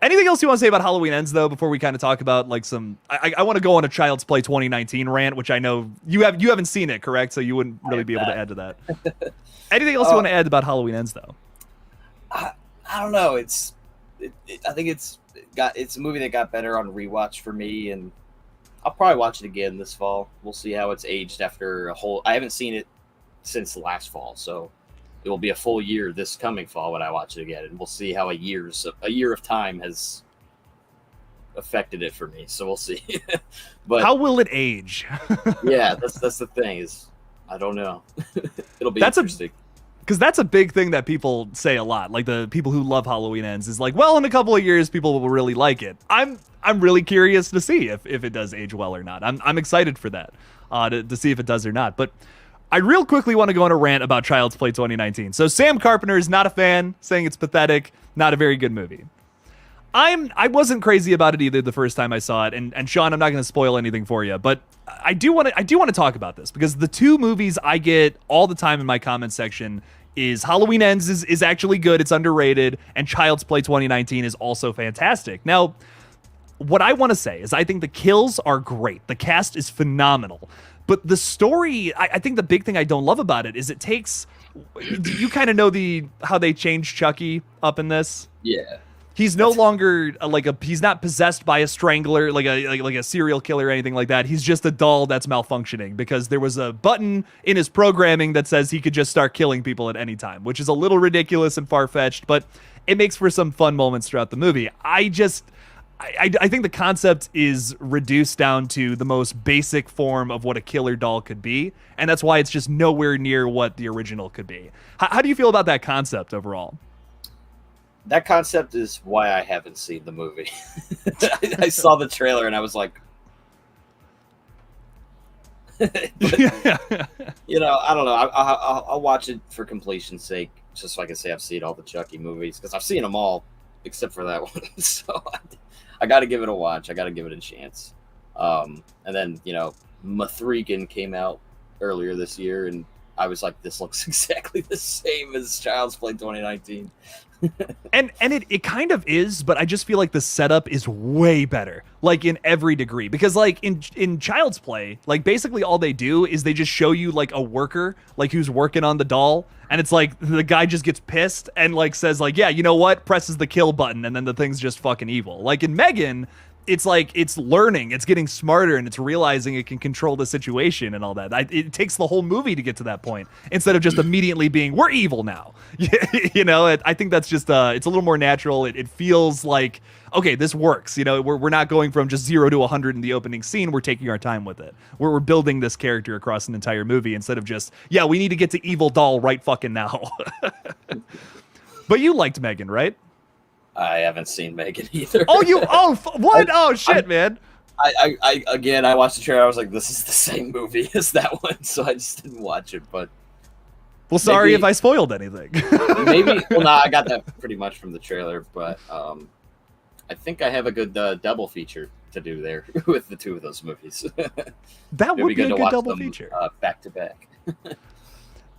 Anything else you want to say about Halloween Ends, though, before we kind of talk about like some? I want to go on a Child's Play 2019 rant, which I know you haven't seen it, correct? So you wouldn't really be able to add to that. Anything else you want to add about Halloween Ends, though?
I don't know. It's I think it's a movie that got better on rewatch for me, and I'll probably watch it again this fall. We'll see how it's aged after a whole. I haven't seen it since last fall, so it will be a full year this coming fall when I watch it again, and we'll see how a year of time has affected it for me. So we'll see. But
how will it age?
Yeah, that's the thing is, I don't know. It'll be interesting.
Because that's a big thing that people say a lot. Like the people who love Halloween Ends is like, well, in a couple of years, people will really like it. I'm really curious to see if it does age well or not. I'm excited for that, to see if it does or not. But I real quickly want to go on a rant about Child's Play 2019. So Sam Carpenter is not a fan, saying it's pathetic, not a very good movie. I wasn't crazy about it either the first time I saw it, and Sean, I'm not going to spoil anything for you, but I do want to talk about this because the two movies I get all the time in my comment section is Halloween Ends is actually good, it's underrated, and Child's Play 2019 is also fantastic. Now, what I want to say is I think the kills are great. The cast is phenomenal. But the story, I think the big thing I don't love about it is it takes, you kind of know how they changed Chucky up in this?
Yeah.
He's no longer he's not possessed by a strangler, like a serial killer or anything like that. He's just a doll that's malfunctioning because there was a button in his programming that says he could just start killing people at any time, which is a little ridiculous and far-fetched, but it makes for some fun moments throughout the movie. I think the concept is reduced down to the most basic form of what a killer doll could be, and that's why it's just nowhere near what the original could be. How do you feel about that concept overall?
That concept is why I haven't seen the movie. I saw the trailer and I was like, but, you know, I don't know. I'll watch it for completion's sake, just so I can say I've seen all the Chucky movies, because I've seen them all except for that one. So I got to give it a watch. I got to give it a chance. And then, you know, Mathregan came out earlier this year, and I was like, this looks exactly the same as Child's Play 2019.
and it kind of is, but I just feel like the setup is way better, like in every degree, because like in Child's Play, like basically all they do is they just show you like a worker, like who's working on the doll, and it's like the guy just gets pissed and like says like, yeah, you know what, presses the kill button, and then the thing's just fucking evil. Like in Megan, it's like it's learning, it's getting smarter, and it's realizing it can control the situation and all that. It takes the whole movie to get to that point instead of just immediately being, we're evil now. You know, I think that's just it's a little more natural. It feels like, okay, this works. You know, we're not going from just 0 to 100 in the opening scene. We're taking our time with it. We're building this character across an entire movie instead of just, yeah, we need to get to evil doll right fucking now. But you liked Megan, right?
I haven't seen Megan either.
What? Oh shit, man.
I watched the trailer. I was like, this is the same movie as that one, so I just didn't watch it. But
well, sorry if I spoiled anything.
I got that pretty much from the trailer. But I think I have a good double feature to do there with the two of those movies.
That would be a good double feature,
back to back.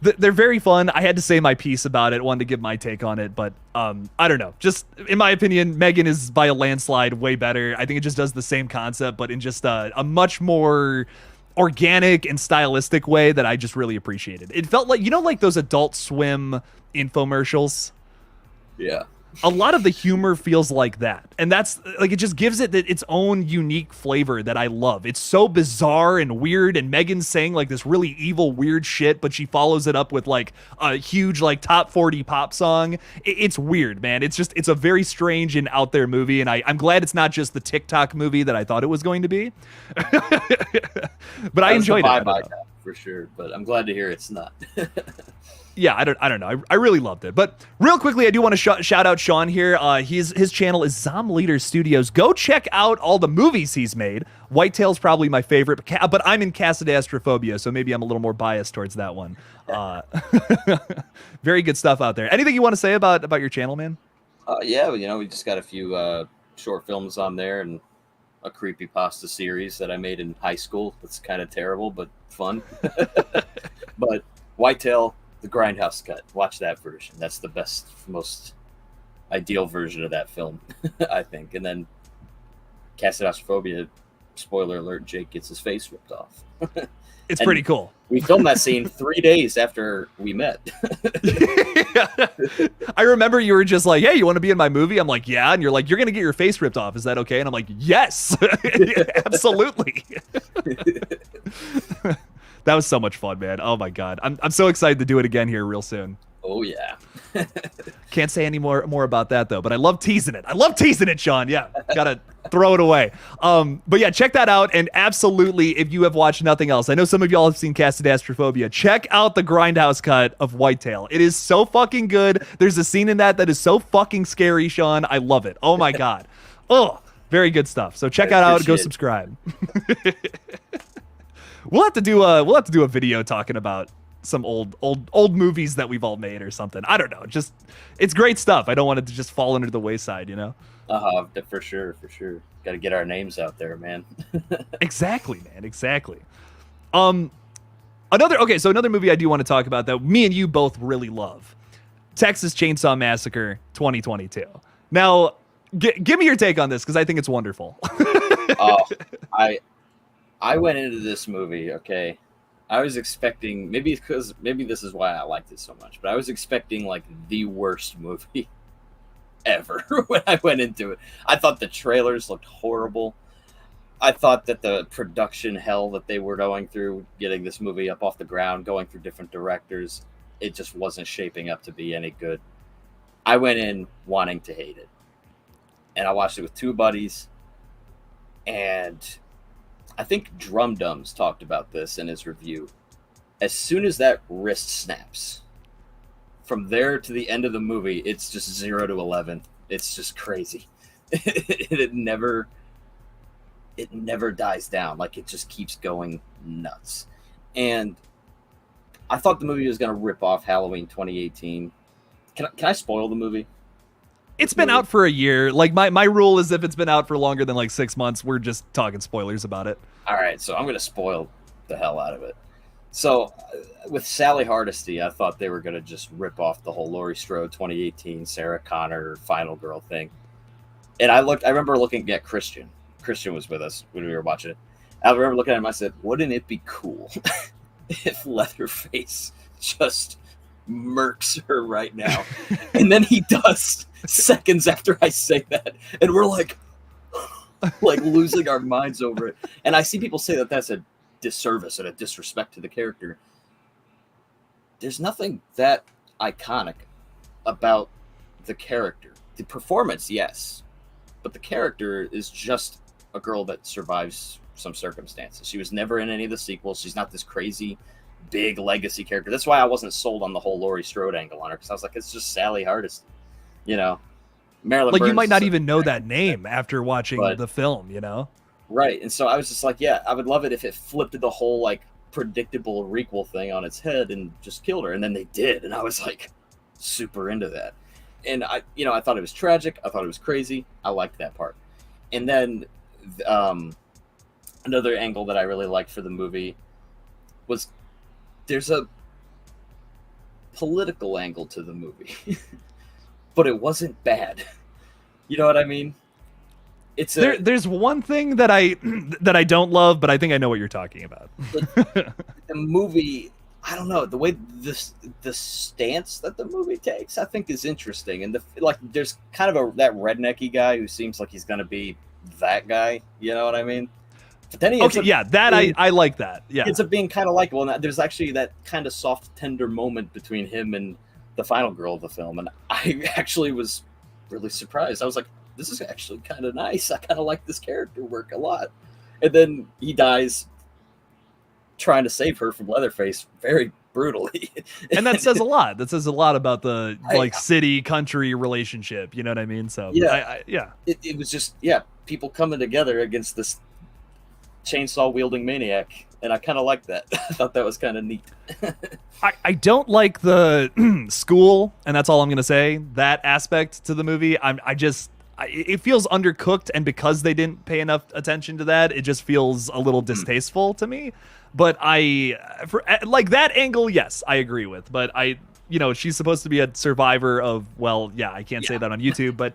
They're very fun. I had to say my piece about it, wanted to give my take on it, but I don't know. Just in my opinion, Megan is by a landslide way better. I think it just does the same concept, but in just a much more organic and stylistic way that I just really appreciated. It felt like, you know, like those Adult Swim infomercials?
Yeah.
A lot of the humor feels like that. And that's like, it just gives it its own unique flavor that I love. It's so bizarre and weird. And Megan's saying like this really evil, weird shit, but she follows it up with like a huge, like top 40 pop song. It's weird, man. It's a very strange and out there movie. And I'm glad it's not just the TikTok movie that I thought it was going to be. But I enjoyed it.
For sure. But I'm glad to hear it's not.
Yeah, I don't know. I really loved it. But real quickly, I do want to shout out Sean here. His channel is Zomleader Studios. Go check out all the movies he's made. Whitetail's probably my favorite, but I'm in Casadastrophobia, so maybe I'm a little more biased towards that one. Very good stuff out there. Anything you want to say about your channel, man?
Yeah, you know, we just got a few short films on there and a creepypasta series that I made in high school. That's kind of terrible, but fun. But Whitetail, the Grindhouse cut. Watch that version. That's the best, most ideal version of that film, I think. And then Casadastrophobia, spoiler alert, Jake gets his face ripped off.
It's pretty cool.
We filmed that scene 3 days after we met.
I remember you were just like, hey, you want to be in my movie? I'm like, yeah. And you're like, you're going to get your face ripped off. Is that okay? And I'm like, yes, absolutely. That was so much fun, man. Oh my God. I'm so excited to do it again here real soon.
Oh yeah.
Can't say any more about that though, but I love teasing it. I love teasing it, Sean. Yeah, gotta throw it away. But yeah, check that out. And absolutely, if you have watched nothing else, I know some of y'all have seen Cassadastrophobia. Check out the Grindhouse cut of Whitetail. It is so fucking good. There's a scene in that is so fucking scary, Sean. I love it. Oh my God. Oh, very good stuff. So check it out. Go subscribe. We'll have to do a video talking about some old movies that we've all made or something. I don't know. Just it's great stuff. I don't want it to just fall under the wayside, you know?
For sure. Got to get our names out there, man.
Exactly, man. Exactly. Another movie I do want to talk about that me and you both really love. Texas Chainsaw Massacre 2022. Now, give me your take on this because I think it's wonderful.
I went into this movie, okay. I was expecting, maybe this is why I liked it so much, but I was expecting like the worst movie ever when I went into it. I thought the trailers looked horrible. I thought that the production hell that they were going through, getting this movie up off the ground, going through different directors, it just wasn't shaping up to be any good. I went in wanting to hate it. And I watched it with two buddies, and I think Drum Dums talked about this in his review. As soon as that wrist snaps, from there to the end of the movie, it's just 0 to 11. It's just crazy. It never dies down. Like, it just keeps going nuts. And I thought the movie was going to rip off Halloween 2018. Can I spoil the movie?
It's been out for a year. Like my rule is if it's been out for longer than like 6 months, we're just talking spoilers about it.
All right, so I'm going to spoil the hell out of it. So with Sally Hardesty, I thought they were going to just rip off the whole Laurie Strode 2018 Sarah Connor Final Girl thing. And I remember looking at Christian. Christian was with us when we were watching it. I remember looking at him, I said, wouldn't it be cool if Leatherface just murks her right now? And then he does seconds after I say that, and we're like losing our minds over it. And I see people say that that's a disservice and a disrespect to the character. There's nothing that iconic about the character. The performance, yes, but the character is just a girl that survives some circumstances. She was never in any of the sequels. She's not this crazy big legacy character. That's why I wasn't sold on the whole Laurie Strode angle on her, because I was like, it's just Sally Hardesty, you know. Marilyn
like
Burns,
you might not even know that name after watching the film, you know.
Right. And so I was just like, yeah, I would love it if it flipped the whole like predictable requel thing on its head and just killed her. And then they did, and I was like super into that. And I thought it was tragic. I thought it was crazy. I liked that part. And then another angle that I really liked for the movie was there's a political angle to the movie, but it wasn't bad. You know what I mean? There's
one thing that I don't love, but I think I know what you're talking about.
The movie, I don't know, the way the stance that the movie takes, I think is interesting. And there's kind of that rednecky guy who seems like he's going to be that guy. You know what I mean? But then I like that. Yeah, it's being kind of likable, and there's actually that kind of soft, tender moment between him and the final girl of the film, and I actually was really surprised. I was like, this is actually kind of nice. I kind of like this character work a lot. And then he dies trying to save her from Leatherface very brutally.
And that says a lot. That says a lot about the city country relationship. You know what I mean? So
yeah, it was just people coming together against this chainsaw wielding maniac, and I kind of liked that. I thought that was kind of neat.
I don't like the school, and that's all I'm gonna say. That aspect to the movie, it feels undercooked, and because they didn't pay enough attention to that, it just feels a little distasteful to me. But like that angle, yes, I agree with. But she's supposed to be a survivor of, I can't say that on YouTube, but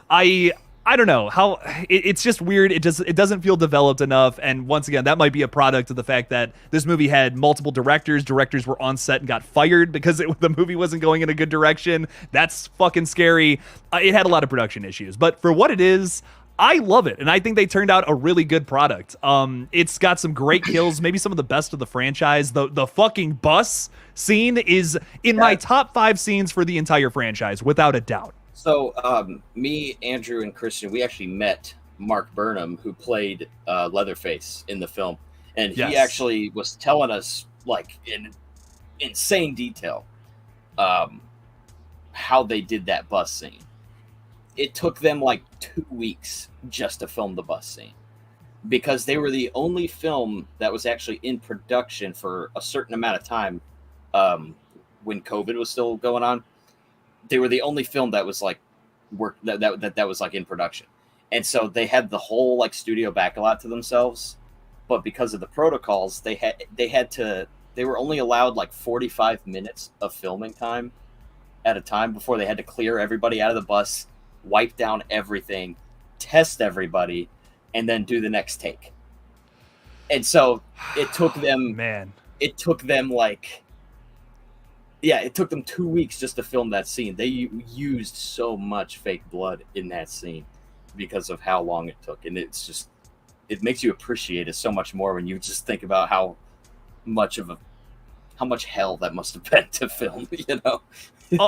I I don't know how it's just weird. It doesn't feel developed enough. And once again, that might be a product of the fact that this movie had multiple directors. Directors were on set and got fired because the movie wasn't going in a good direction. That's fucking scary. It had a lot of production issues, but for what it is, I love it, and I think they turned out a really good product. It's got some great kills, maybe some of the best of the franchise. The fucking bus scene is in my top 5 scenes for the entire franchise, without a doubt.
So, me, Andrew, and Christian, we actually met Mark Burnham, who played Leatherface in the film, and he actually was telling us, like, in insane detail, how they did that bus scene. It took them like 2 weeks just to film the bus scene, because they were the only film that was actually in production for a certain amount of time when COVID was still going on. They were the only film that was like that was like in production, and so they had the whole like studio backlot to themselves. But because of the protocols, they were only allowed like 45 minutes of filming time at a time before they had to clear everybody out of the bus, wipe down everything, test everybody, and then do the next take. And so it took them, it took them 2 weeks just to film that scene. They used so much fake blood in that scene because of how long it took. And it's just, it makes you appreciate it so much more when you just think about how much hell that must have been to film, you know?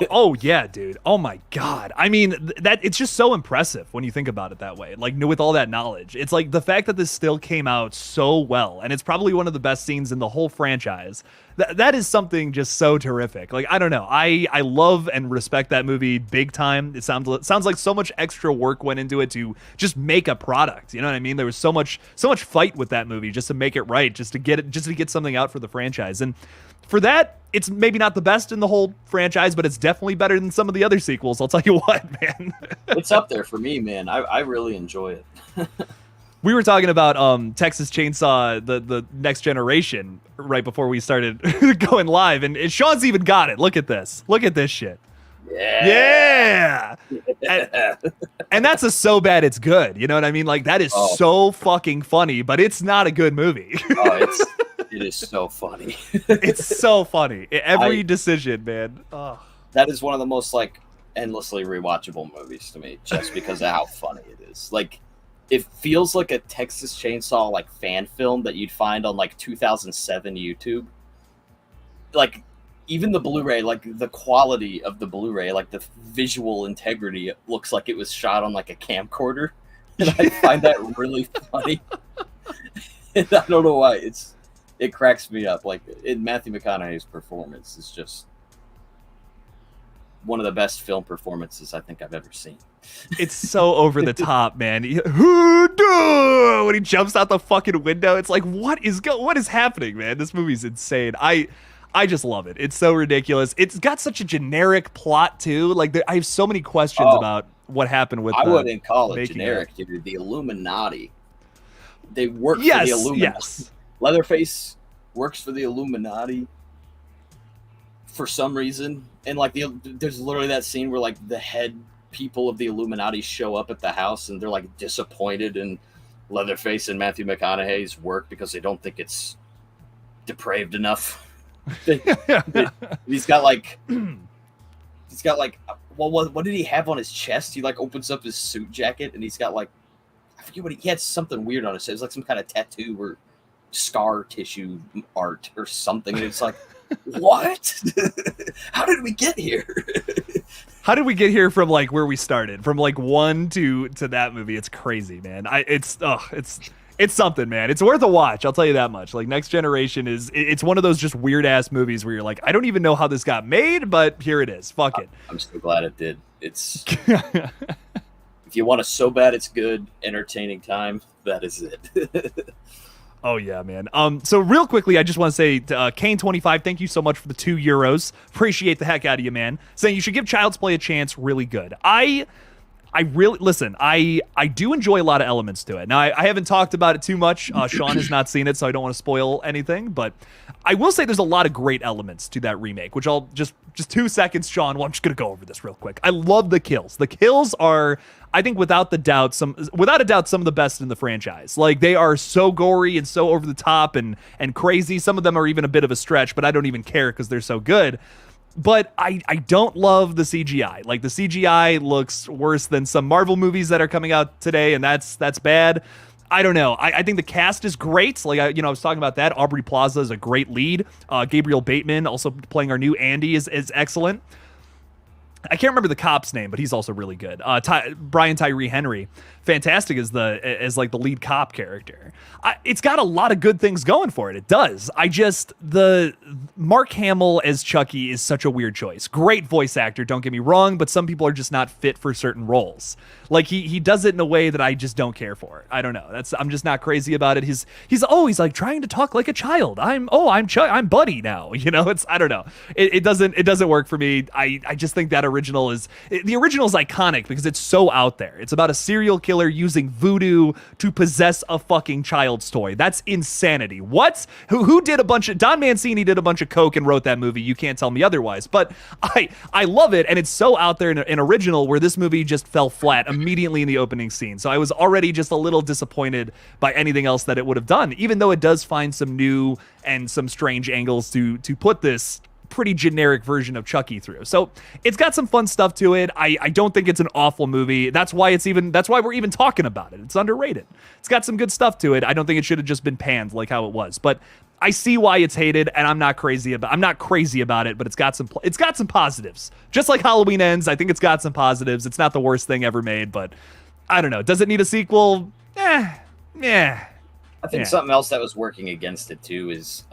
Oh yeah, dude. Oh my God. I mean, that it's just so impressive when you think about it that way. Like, with all that knowledge, it's like the fact that this still came out so well, and it's probably one of the best scenes in the whole franchise. That is something just so terrific. Like, I don't know. I love and respect that movie big time. It sounds like so much extra work went into it to just make a product. You know what I mean? There was so much fight with that movie just to make it right, just to get something out for the franchise. And for that, it's maybe not the best in the whole franchise, but it's definitely better than some of the other sequels. I'll tell you what, man.
It's up there for me, man. I really enjoy it.
We were talking about Texas Chainsaw, the Next Generation, right before we started going live, and Sean's even got it. Look at this. Look at this shit. Yeah. And that's a so bad it's good. You know what I mean? Like, that is so fucking funny, but it's not a good movie.
It is so funny.
It's so funny. Every decision, man. Oh.
That is one of the most like endlessly rewatchable movies to me, just because of how funny it is. Like, it feels like a Texas Chainsaw like fan film that you'd find on like 2007 YouTube. Like, even the Blu-ray, like the quality of the Blu-ray, like the visual integrity, it looks like it was shot on like a camcorder, and I find that really funny. And I don't know why. It cracks me up. Like, Matthew McConaughey's performance is just one of the best film performances I think I've ever seen.
It's so over the top, man. When he jumps out the fucking window, it's like, what is happening, man? This movie's insane. I just love it. It's so ridiculous. It's got such a generic plot too. Like, I have so many questions about what happened with.
I wouldn't call it generic, dude. The Illuminati. They work for the Illuminati. Yes. Leatherface works for the Illuminati for some reason, and like there's literally that scene where like the head people of the Illuminati show up at the house, and they're like disappointed in Leatherface and Matthew McConaughey's work because they don't think it's depraved enough. He's got like well, what did he have on his chest? He like opens up his suit jacket, and he's got like, I forget what he had, something weird on his chest. It was like some kind of tattoo or scar tissue art or something, and it's like, what? How did we get here?
How did we get here from like where we started, from like 1 to that movie? It's crazy, man. It's something, man. It's worth a watch, I'll tell you that much. Like, Next Generation it's one of those just weird ass movies where you're like, I don't even know how this got made, but here it is. Fuck it.
I'm so glad it did. It's if you want a so bad it's good entertaining time, that is it.
Oh yeah, man. So real quickly, I just want to say, Kane25, thank you so much for the €2. Appreciate the heck out of you, man. Saying you should give Child's Play a chance. Really good. I really listen. I do enjoy a lot of elements to it. Now I haven't talked about it too much. Sean has not seen it, so I don't want to spoil anything. But I will say there's a lot of great elements to that remake, which I'll just 2 seconds, Sean. Well, I'm just gonna go over this real quick. I love the kills. The kills are, I think, without a doubt, some of the best in the franchise. Like, they are so gory and so over the top and crazy. Some of them are even a bit of a stretch, but I don't even care because they're so good. But I don't love the CGI. Like, the CGI looks worse than some Marvel movies that are coming out today, and that's bad. I don't know. I think the cast is great. Like, I was talking about that. Aubrey Plaza is a great lead. Gabriel Bateman, also playing our new Andy, is excellent. I can't remember the cop's name, but he's also really good. Brian Tyree Henry, fantastic as like the lead cop character. It's got a lot of good things going for it. It does. The Mark Hamill as Chucky is such a weird choice. Great voice actor, don't get me wrong, but some people are just not fit for certain roles. Like, he does it in a way that I just don't care for. I don't know. I'm just not crazy about it. He's always like trying to talk like a child. I'm Buddy now. I don't know. It doesn't work for me. I just think that the original is iconic because it's so out there. It's about a serial killer using voodoo to possess a fucking child's toy. That's insanity. What? Who did a bunch of Don Mancini did a bunch of coke and wrote that movie? You can't tell me otherwise. But I love it, and it's so out there and original, where this movie just fell flat immediately in the opening scene. So I was already just a little disappointed by anything else that it would have done, even though it does find some new and some strange angles to put this pretty generic version of Chucky through. So it's got some fun stuff to it. I don't think it's an awful movie. That's why we're even talking about it. It's underrated. It's got some good stuff to it. I don't think it should have just been panned like how it was. But I see why it's hated, and I'm not crazy about it, but it's got some positives. Just like Halloween Ends, I think it's got some positives. It's not the worst thing ever made, but I don't know. Does it need a sequel? Yeah.
I think something else that was working against it too is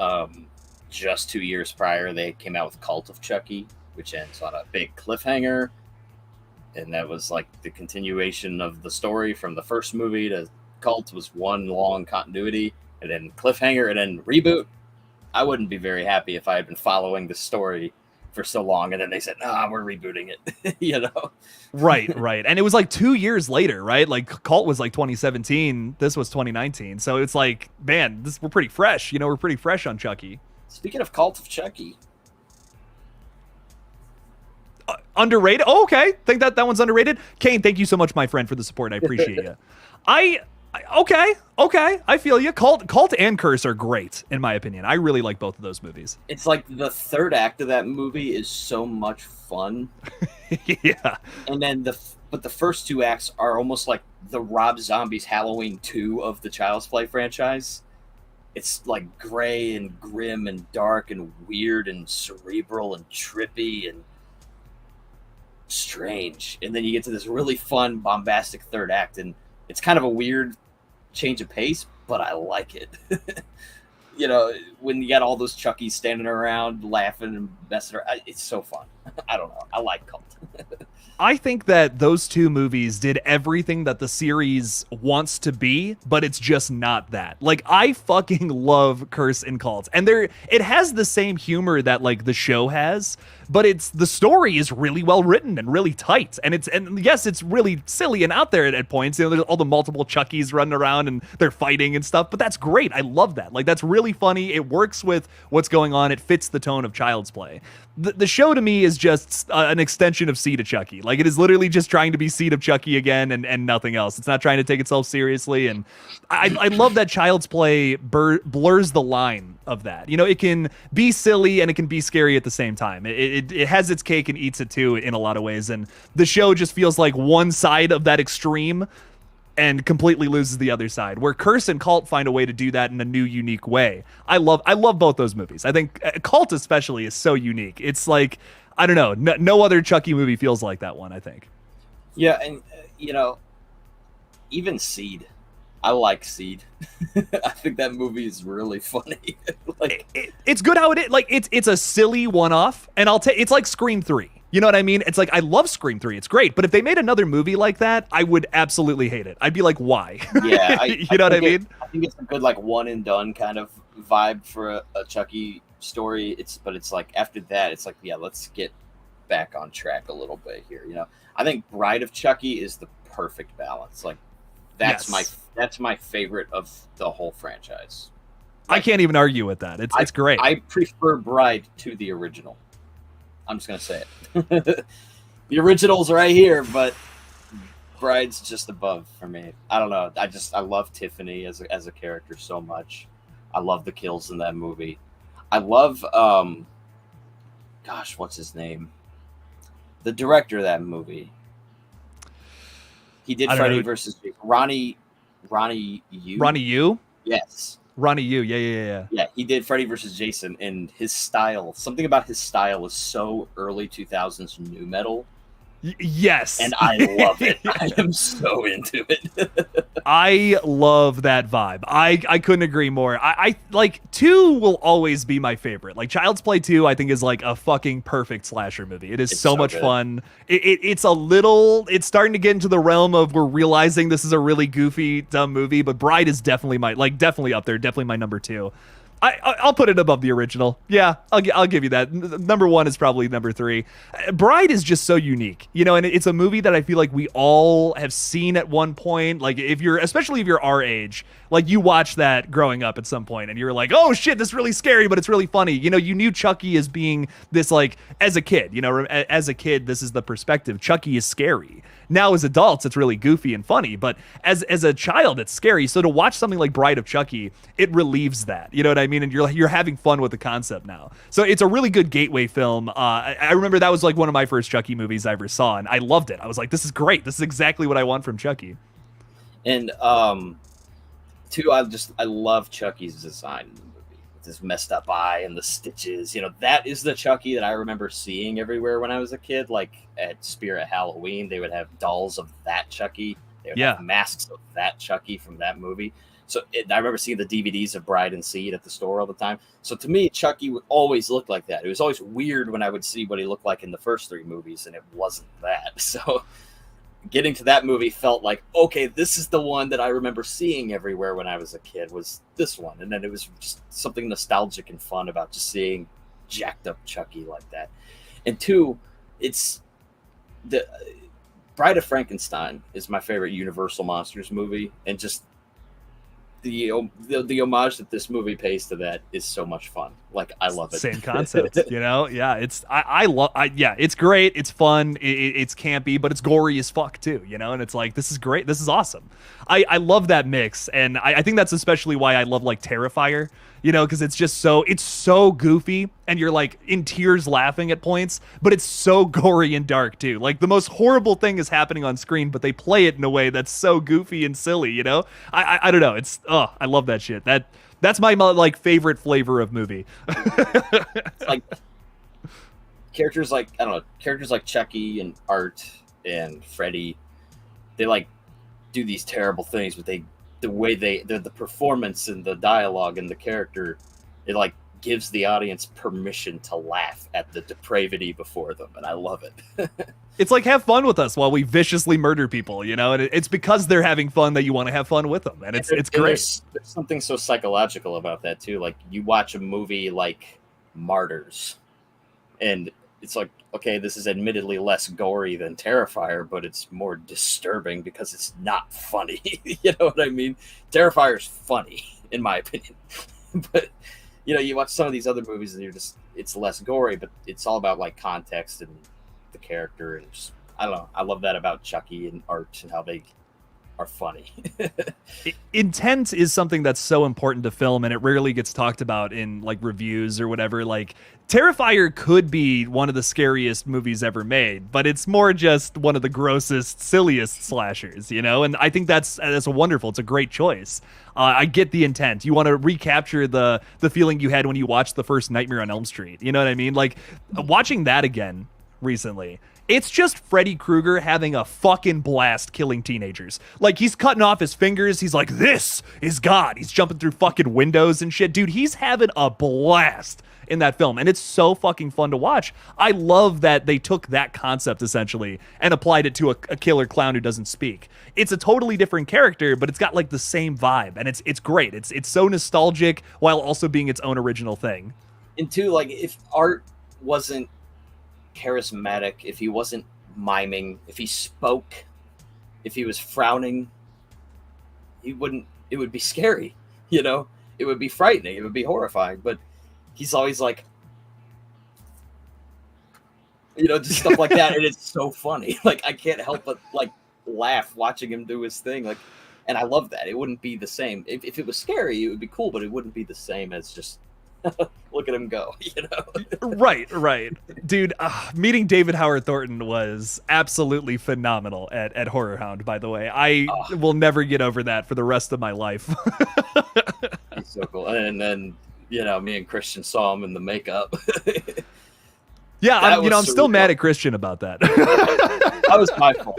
just 2 years prior, they came out with Cult of Chucky, which ends on a big cliffhanger. And that was like the continuation of the story from the first movie to Cult was one long continuity, and then cliffhanger, and then reboot. I wouldn't be very happy if I had been following the story for so long, and then they said, "Nah, we're rebooting it."
Right. And it was like 2 years later, right? Like, Cult was like 2017. This was 2019. So it's like, man, we're pretty fresh. We're pretty fresh on Chucky.
Speaking of Cult of Chucky.
Underrated? Oh, okay. Think that one's underrated? Kane, thank you so much, my friend, for the support. I appreciate you. Okay. I feel you. Cult and Curse are great, in my opinion. I really like both of those movies.
It's like the third act of that movie is so much fun.
Yeah.
And then the first two acts are almost like the Rob Zombie's Halloween 2 of the Child's Play franchise. It's like gray and grim and dark and weird and cerebral and trippy and strange. And then you get to this really fun, bombastic third act, and it's kind of a weird change of pace, but I like it. When you got all those Chuckies standing around laughing and messing around, it's so fun. I don't know. I like Cult.
I think that those two movies did everything that the series wants to be, but it's just not that. Like, I fucking love Curse and Cult, and it has the same humor that like the show has, but the story is really well written and really tight, and yes, it's really silly and out there at points. There's all the multiple Chuckies running around and they're fighting and stuff, but that's great. I love that. Like, that's really funny. It works with what's going on. It fits the tone of Child's Play. The show to me is just an extension of Seed of Chucky. Like, it is literally just trying to be Seed of Chucky again and nothing else. It's not trying to take itself seriously. And I love that Child's Play blurs the line of that. It can be silly and it can be scary at the same time. It has its cake and eats it too in a lot of ways. And the show just feels like one side of that extreme and completely loses the other side, where Curse and Cult find a way to do that in a new, unique way. I love both those movies. I think Cult especially is so unique. It's like, I don't know, no other Chucky movie feels like that one, I think.
Yeah, and, even Seed. I like Seed. I think that movie is really funny.
It's good how it is. Like, it's a silly one-off, and it's like Scream 3. You know what I mean? It's like, I love Scream 3. It's great. But if they made another movie like that, I would absolutely hate it. I'd be like, why?
Yeah.
You know what I mean?
I think it's a good, like, one and done kind of vibe for a Chucky story. But it's like, after that, it's like, yeah, let's get back on track a little bit here. I think Bride of Chucky is the perfect balance. Like that's my favorite of the whole franchise.
I can't even argue with that. It's great.
I prefer Bride to the original. I'm just gonna say it. The original's right here, but Bride's just above for me. I don't know. I love Tiffany as a character so much. I love the kills in that movie. I love gosh, what's his name? The director of that movie. He did Freddy versus Ronnie Yu.
Ronnie Yu?
Yes.
Ronnie Yu, yeah.
Yeah, he did Freddy versus Jason, and his style, something about his style is so early 2000s nu metal.
Yes.
And I love it. I am so into it.
I love that vibe. I couldn't agree more. I like 2 will always be my favorite. Like Child's Play 2, I think is like a fucking perfect slasher movie. It's so much fun. It's starting to get into the realm of we're realizing this is a really goofy, dumb movie, but Bride is definitely definitely up there, definitely my number 2. I'll put it above the original. Yeah, I'll give you that. Number 1 is probably number 3. Bride is just so unique, and it's a movie that I feel like we all have seen at one point. Like especially if you're our age, like you watched that growing up at some point and you're like, oh shit, this is really scary, but it's really funny. You knew Chucky as being this, like, as a kid, as a kid, this is the perspective. Chucky is scary. Now as adults, it's really goofy and funny, but as a child, it's scary. So to watch something like Bride of Chucky, it relieves that. You know what I mean? And you're having fun with the concept now. So it's a really good gateway film. I remember that was like one of my first Chucky movies I ever saw, and I loved it. I was like, this is great. This is exactly what I want from Chucky.
And 2, I love Chucky's design in the movie. With his messed up eye and the stitches. That is the Chucky that I remember seeing everywhere when I was a kid. Like at Spirit Halloween, they would have dolls of that Chucky. They would have masks of that Chucky from that movie. So I remember seeing the DVDs of Bride and Seed at the store all the time. So to me, Chucky would always look like that. It was always weird when I would see what he looked like in the first 3 movies, and it wasn't that. So getting to that movie felt like, okay, this is the one that I remember seeing everywhere when I was a kid, was this one. And then it was just something nostalgic and fun about just seeing jacked up Chucky like that. And 2, it's the Bride of Frankenstein is my favorite Universal Monsters movie, and just the homage that this movie pays to that is so much fun. Like, I love it.
Same concept, Yeah, it's it's great. It's fun. It's campy, but it's gory as fuck too. And it's like, this is great. This is awesome. I love that mix, and I think that's especially why I love like Terrifier. Because it's so goofy, and you're like in tears laughing at points, but it's so gory and dark too. Like the most horrible thing is happening on screen, but they play it in a way that's so goofy and silly. I don't know. I love that shit. That's my like favorite flavor of movie.
Like characters like Chucky and Art and Freddy, they like do these terrible things, but the performance and the dialogue and the character, it like gives the audience permission to laugh at the depravity before them, and I love it.
It's like, have fun with us while we viciously murder people, and it's because they're having fun that you want to have fun with them, and it's great.
There's something so psychological about that too. Like, you watch a movie like Martyrs, and it's like, okay, this is admittedly less gory than Terrifier, but it's more disturbing because it's not funny. You know what I mean? Terrifier's funny, in my opinion. But, you watch some of these other movies and it's less gory, but it's all about like context and the character. And just, I don't know. I love that about Chucky and Art and how they are funny.
Intent is something that's so important to film, and it rarely gets talked about in like reviews or whatever. Like, Terrifier could be one of the scariest movies ever made, but it's more just one of the grossest, silliest slashers, and I think that's wonderful. It's a great choice. I get the intent. You want to recapture the feeling you had when you watched the first Nightmare on Elm Street. You know what I mean? Like, watching that again recently, it's just Freddy Krueger having a fucking blast killing teenagers. Like, he's cutting off his fingers. He's like, this is God. He's jumping through fucking windows and shit. Dude, he's having a blast in that film, and it's so fucking fun to watch. I love that they took that concept, essentially, and applied it to a killer clown who doesn't speak. It's a totally different character, but it's got, like, the same vibe, and it's great. It's so nostalgic while also being its own original thing.
And two, like, if Art wasn't charismatic, if he wasn't miming, if he spoke, if he was frowning, it would be scary, you know? It would be frightening, it would be horrifying, but he's always like, you know, just stuff like that, and it's so funny. Like, I can't help but like laugh watching him do his thing. Like, and I love that. It wouldn't be the same if it was scary. It would be cool, but it wouldn't be the same as just look at him go. You know,
right, dude. Meeting David Howard Thornton was absolutely phenomenal at Horror Hound. By the way, I will never get over that for the rest of my life.
He's so cool. And then, you know, me and Christian saw him in the makeup.
Yeah, I'm still mad at Christian about that.
That was my fault.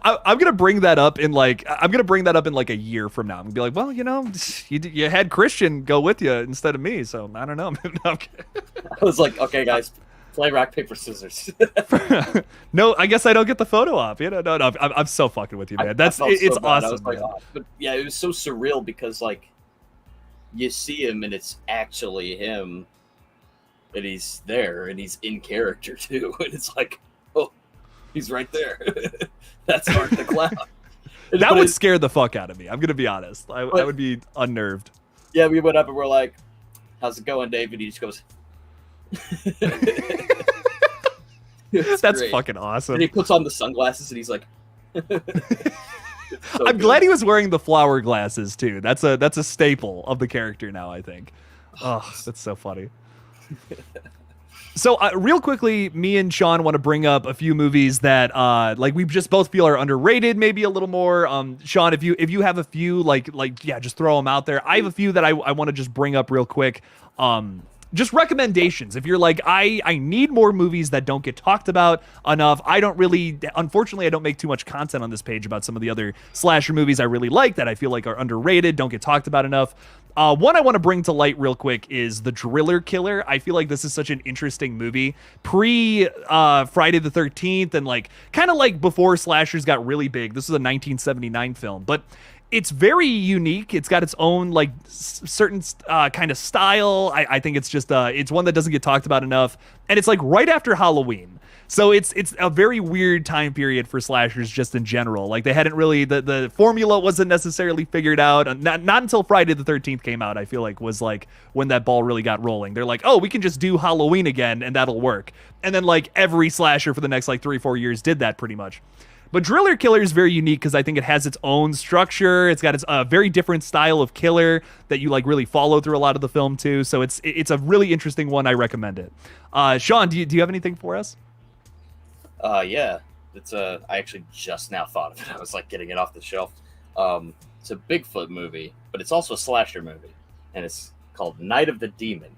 I'm gonna bring that up in like a year from now. I'm gonna be like, well, you know, you had Christian go with you instead of me, so I don't know.
I was like, okay, guys, play rock paper scissors.
No, I guess I don't get the photo op. You know, no, I'm so fucking with you, man. It's awesome. I was like,
oh. But yeah, it was so surreal because like you see him and it's actually him. And he's there, and he's in character too. And it's like, oh, he's right there. That's Art the Clown.
That would scare the fuck out of me. I'm gonna be honest. I would be unnerved.
Yeah, we went up and we're like, "How's it going, David?" He just goes.
That's great. Fucking awesome.
And he puts on the sunglasses, and he's like. So
I'm glad he was wearing the flower glasses too. That's a staple of the character now, I think. Oh, that's so funny. So real quickly, me and Sean want to bring up a few movies that like we just both feel are underrated, maybe a little more. Sean, if you have a few, like yeah, just throw them out there. I have a few that I want to just bring up real quick. Just recommendations. If you're like, I need more movies that don't get talked about enough. Unfortunately, I don't make too much content on this page about some of the other slasher movies I really like that I feel like are underrated, don't get talked about enough. One I want to bring to light real quick is The Driller Killer. I feel like this is such an interesting movie. Friday the 13th and like kind of like before slashers got really big. This was a 1979 film, but it's very unique. It's got its own like certain kind of style. I think it's just it's one that doesn't get talked about enough, and it's like right after Halloween. So it's a very weird time period for slashers just in general. Like they hadn't really the formula wasn't necessarily figured out. Not until Friday the 13th came out, I feel like was like when that ball really got rolling. They're like, oh, we can just do Halloween again and that'll work. And then like every slasher for the next like 3-4 years did that pretty much. But Driller Killer is very unique because I think it has its own structure. It's got its very different style of killer that you like really follow through a lot of the film too. So it's a really interesting one. I recommend it. Sean, do you have anything for us?
Yeah, it's I actually just now thought of it. I was like getting it off the shelf. It's a Bigfoot movie, but it's also a slasher movie, and it's called Night of the Demon.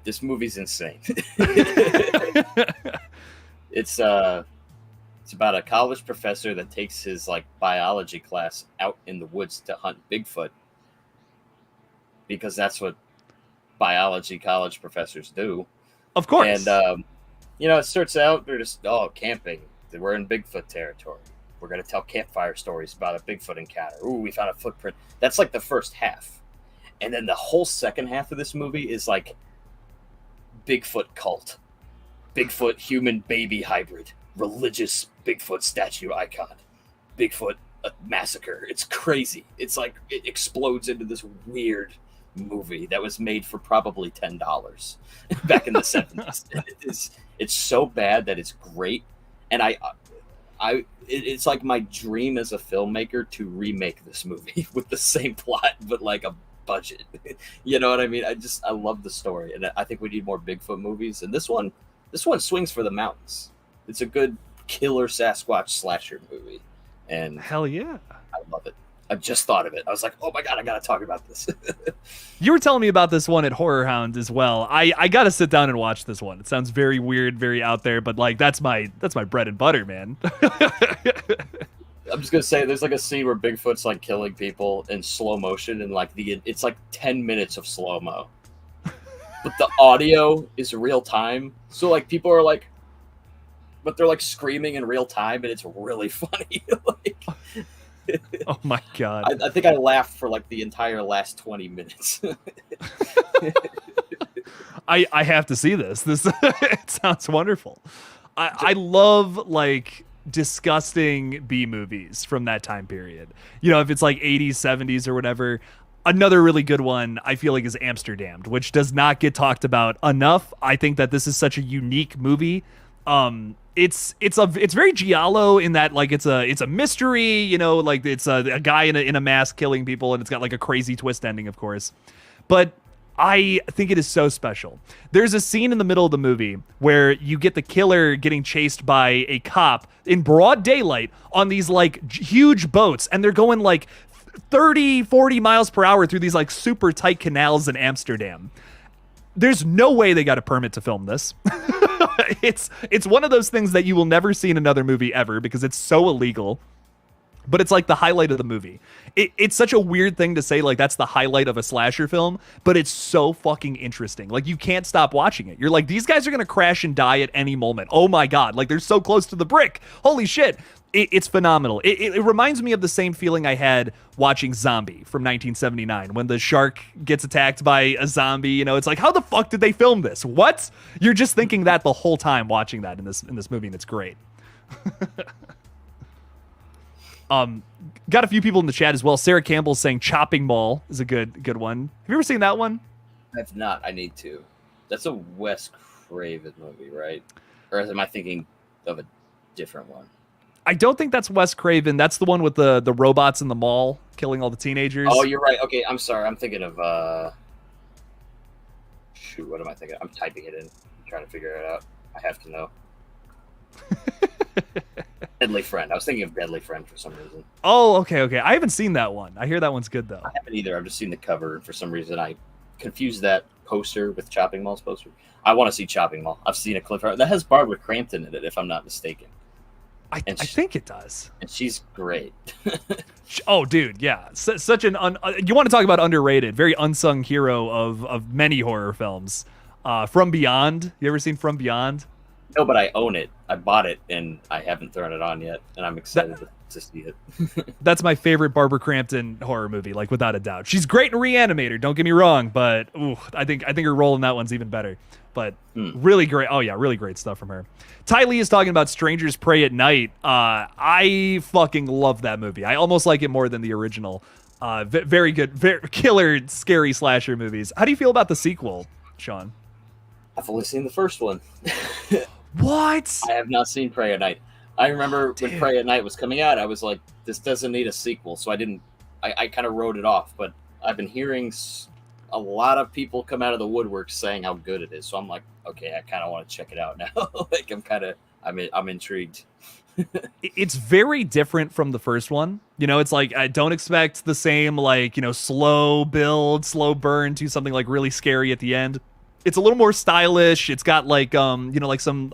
This movie's insane. It's about a college professor that takes his like biology class out in the woods to hunt Bigfoot because that's what biology college professors do.
Of course.
And you know, it starts out, they're just, camping. We're in Bigfoot territory. We're going to tell campfire stories about a Bigfoot encounter. Ooh, we found a footprint. That's like the first half. And then the whole second half of this movie is like Bigfoot cult. Bigfoot human baby hybrid. Religious Bigfoot statue icon. Bigfoot massacre. It's crazy. It's like, it explodes into this weird movie that was made for probably $10 back in the 70s. It's so bad that it's great, and it's like my dream as a filmmaker to remake this movie with the same plot but like a budget. You know what I mean? I love the story, and I think we need more Bigfoot movies, and this one swings for the mountains. It's a good killer Sasquatch slasher movie, and
hell yeah,
I love it. I just thought of it. I was like, oh my God, I got to talk about this.
You were telling me about this one at Horror Hound as well. I got to sit down and watch this one. It sounds very weird, very out there, but like that's my bread and butter, man.
I'm just going to say there's like a scene where Bigfoot's like killing people in slow motion and like it's like 10 minutes of slow-mo. But the audio is real time. So like people are like, but they're like screaming in real time and it's really funny. Like,
oh my God.
I think I laughed for like the entire last 20 minutes.
I have to see this. This it sounds wonderful. I love like disgusting B movies from that time period. You know, if it's like 80s, 70s or whatever. Another really good one I feel like is Amsterdammed, which does not get talked about enough. I think that this is such a unique movie. It's very giallo in that like it's a mystery, you know, like it's a guy in a mask killing people, and it's got like a crazy twist ending, of course. But I think it is so special. There's a scene in the middle of the movie where you get the killer getting chased by a cop in broad daylight on these like huge boats, and they're going like 30, 40 miles per hour through these like super tight canals in Amsterdam. There's no way they got a permit to film this. It's one of those things that you will never see in another movie ever because it's so illegal. But it's like the highlight of the movie. It's such a weird thing to say, like that's the highlight of a slasher film, but it's so fucking interesting. Like you can't stop watching it. You're like, these guys are gonna crash and die at any moment. Oh my god, like they're so close to the brick. Holy shit. It's phenomenal. It reminds me of the same feeling I had watching Zombie from 1979 when the shark gets attacked by a zombie. You know, it's like, how the fuck did they film this? What? You're just thinking that the whole time watching that in this movie, and it's great. Got a few people in the chat as well. Sarah Campbell saying Chopping Mall is a good one. Have you ever seen that one?
I've not. I need to. That's a Wes Craven movie, right? Or am I thinking of a different one?
I don't think that's Wes Craven. That's the one with the robots in the mall killing all the teenagers.
Oh, you're right. Okay, I'm sorry. I'm thinking of shoot, what am I thinking? I'm typing it in. I'm trying to figure it out. I have to know. Deadly Friend. I was thinking of Deadly Friend for some reason.
Oh, okay. I haven't seen that one. I hear that one's good though.
I haven't either. I've just seen the cover, and for some reason I confused that poster with Chopping Mall's poster. I want to see Chopping Mall. I've seen a clip that has Barbara Crampton in it, if I'm not mistaken.
I think it does.
And she's great.
Oh, dude, yeah. Such an you want to talk about underrated, very unsung hero of many horror films. From Beyond. You ever seen From Beyond?
No, but I own it. I bought it, and I haven't thrown it on yet, and I'm excited to see it.
That's my favorite Barbara Crampton horror movie, like without a doubt. She's great in Reanimator, don't get me wrong, but I think her role in that one's even better. But really great. Oh yeah, really great stuff from her. Ty Lee is talking about Strangers Prey at Night. I fucking love that movie. I almost like it more than the original. Very good, very killer, scary slasher movies. How do you feel about the sequel, Sean?
I've only seen the first one.
What?
I have not seen Prey at Night. I remember when Prey at Night was coming out, I was like, this doesn't need a sequel, so I kind of wrote it off, but I've been hearing a lot of people come out of the woodwork saying how good it is, so I'm like, okay, I kind of want to check it out now. Like, I'm intrigued.
It's very different from the first one. You know, it's like, I don't expect the same, like, you know, slow build, slow burn to something like really scary at the end. It's a little more stylish. It's got like, you know, like some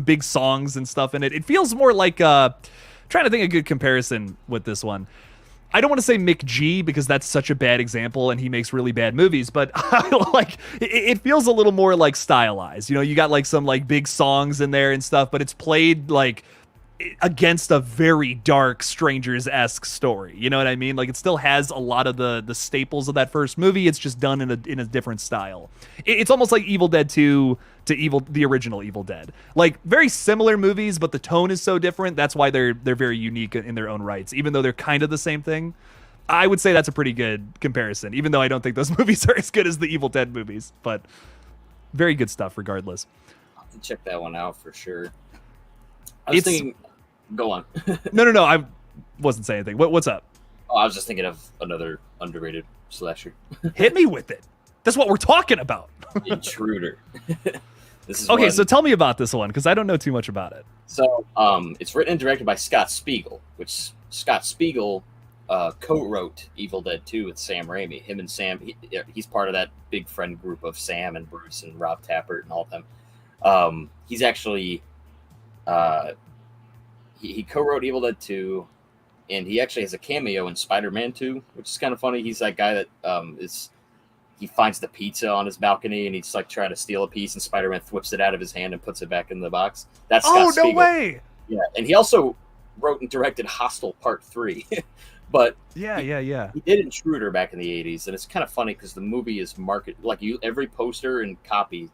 big songs and stuff in it. It feels more like, trying to think of a good comparison with this one. I don't want to say Mick G because that's such a bad example and he makes really bad movies, but like it feels a little more like stylized. You know, you got like some like big songs in there and stuff, but it's played like against a very dark Strangers-esque story. You know what I mean? Like it still has a lot of the staples of that first movie. It's just done in a different style. It's almost like Evil Dead 2 to the original Evil Dead. Like very similar movies, but the tone is so different. That's why they're very unique in their own rights, even though they're kind of the same thing. I would say that's a pretty good comparison, even though I don't think those movies are as good as the Evil Dead movies, but very good stuff regardless.
I'll have to check that one out for sure. I was thinking... Go on.
No. I wasn't saying anything. What's up?
Oh, I was just thinking of another underrated slasher.
Hit me with it. That's what we're talking about.
Intruder. This is
okay,
one.
So tell me about this one, because I don't know too much about it.
So, it's written and directed by Scott Spiegel, which Scott Spiegel co-wrote Evil Dead 2 with Sam Raimi. Him and Sam, he's part of that big friend group of Sam and Bruce and Rob Tappert and all of them. He's actually... He co-wrote Evil Dead 2, and he actually has a cameo in Spider-Man 2, which is kind of funny. He's that guy that he finds the pizza on his balcony, and he's like trying to steal a piece, and Spider-Man whips it out of his hand and puts it back in the box. That's Scott Spiegel.
No way!
Yeah, and he also wrote and directed Hostel Part 3. But
yeah.
He did Intruder back in the 80s, and it's kind of funny because the movie is marketed like every poster and copy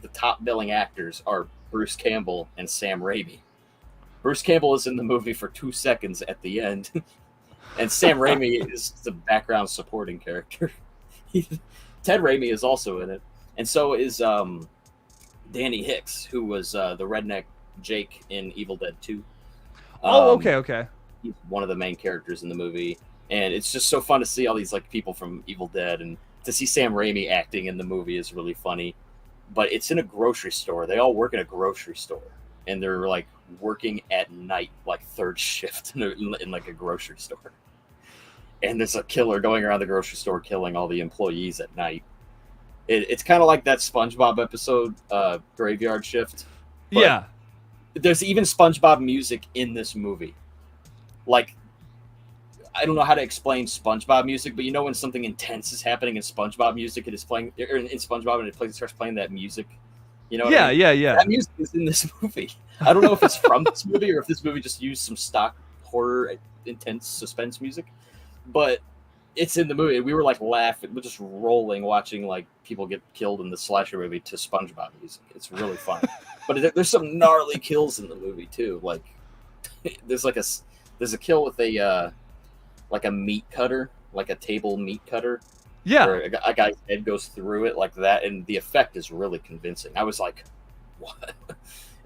the top billing actors are Bruce Campbell and Sam Raimi. Bruce Campbell is in the movie for 2 seconds at the end, and Sam Raimi is the background supporting character. Ted Raimi is also in it, and so is Danny Hicks, who was the redneck Jake in Evil Dead 2.
Okay.
He's one of the main characters in the movie, and it's just so fun to see all these like people from Evil Dead, and to see Sam Raimi acting in the movie is really funny. But it's in a grocery store. They all work in a grocery store, and they're like working at night, like third shift in like a grocery store. And there's a killer going around the grocery store killing all the employees at night. It's kind of like that SpongeBob episode, Graveyard Shift.
Yeah.
There's even SpongeBob music in this movie. Like, I don't know how to explain SpongeBob music, but you know when something intense is happening in SpongeBob music, it is playing in SpongeBob, and it starts playing that music. You know?
Yeah,
I mean?
yeah.
That music is in this movie. I don't know if it's from this movie or if this movie just used some stock horror, intense suspense music, but it's in the movie. We were like laughing, we're just rolling, watching like people get killed in the slasher movie to SpongeBob music. It's really fun. But there's some gnarly kills in the movie too. Like there's a kill with a meat cutter, like a table meat cutter.
Yeah.
Where a guy's head goes through it like that, and the effect is really convincing. I was like, what?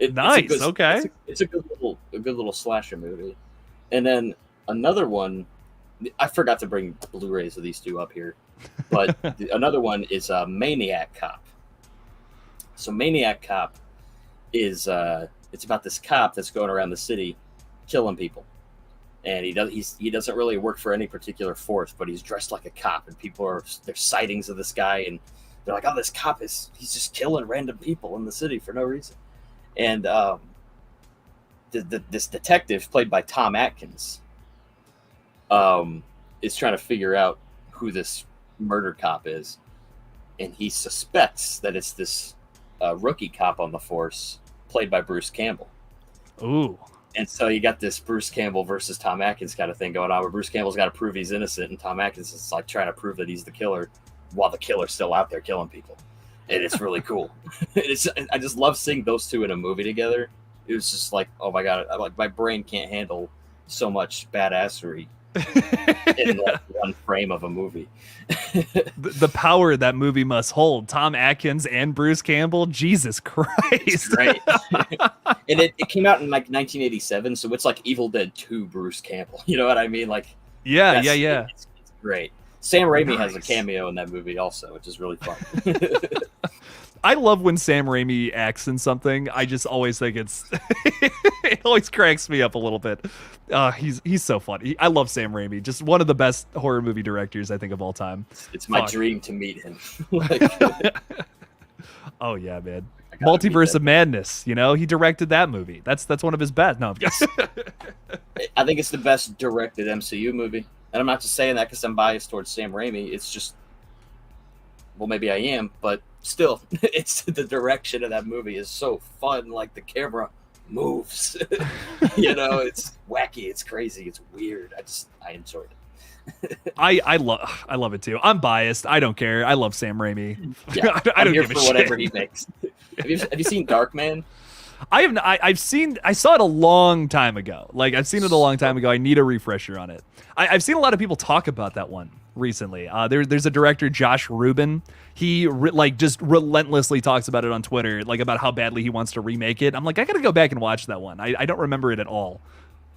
Nice. Okay.
It's a good little slasher movie. And then another one, I forgot to bring Blu-rays of these two up here, but another one is Maniac Cop. So Maniac Cop is it's about this cop that's going around the city killing people. And he doesn't really work for any particular force, but he's dressed like a cop, and there's sightings of this guy, and they're like, oh, this cop he's just killing random people in the city for no reason. And this detective, played by Tom Atkins, is trying to figure out who this murder cop is, and he suspects that it's this rookie cop on the force, played by Bruce Campbell.
Ooh.
And so you got this Bruce Campbell versus Tom Atkins kind of thing going on, where Bruce Campbell's got to prove he's innocent, and Tom Atkins is like trying to prove that he's the killer, while the killer's still out there killing people. And it's really cool. I just love seeing those two in a movie together. It was just like, oh my god, like my brain can't handle so much badassery in like one frame of a movie.
The power that movie must hold. Tom Atkins and Bruce Campbell. Jesus Christ.
Right. And it came out in like 1987, so it's like Evil Dead 2 Bruce Campbell. You know what I mean? Like,
yeah.
It's great. Sam Raimi has a cameo in that movie also, which is really fun.
I love when Sam Raimi acts in something. I just always think it always cracks me up a little bit. He's so funny. I love Sam Raimi. Just one of the best horror movie directors I think of all time.
It's my dream to meet him.
Oh yeah, man. Multiverse of Madness. You know, he directed that movie. That's one of his best. No,
I think it's the best directed MCU movie. And I'm not just saying that because I'm biased towards Sam Raimi. It's just, well, maybe I am, but still, it's the direction of that movie is so fun. Like the camera moves, you know, it's wacky, it's crazy, it's weird. I enjoyed it.
I love it too. I'm biased. I don't care. I love Sam Raimi.
Yeah,
I don't
here
give a
for
shit.
Whatever he makes. Have you seen Darkman?
I saw it a long time ago. Like I've seen it a long time ago. I need a refresher on it. I've seen a lot of people talk about that one recently. There's a director, Josh Rubin. He just relentlessly talks about it on Twitter, like about how badly he wants to remake it. I'm like, I gotta go back and watch that one. I don't remember it at all.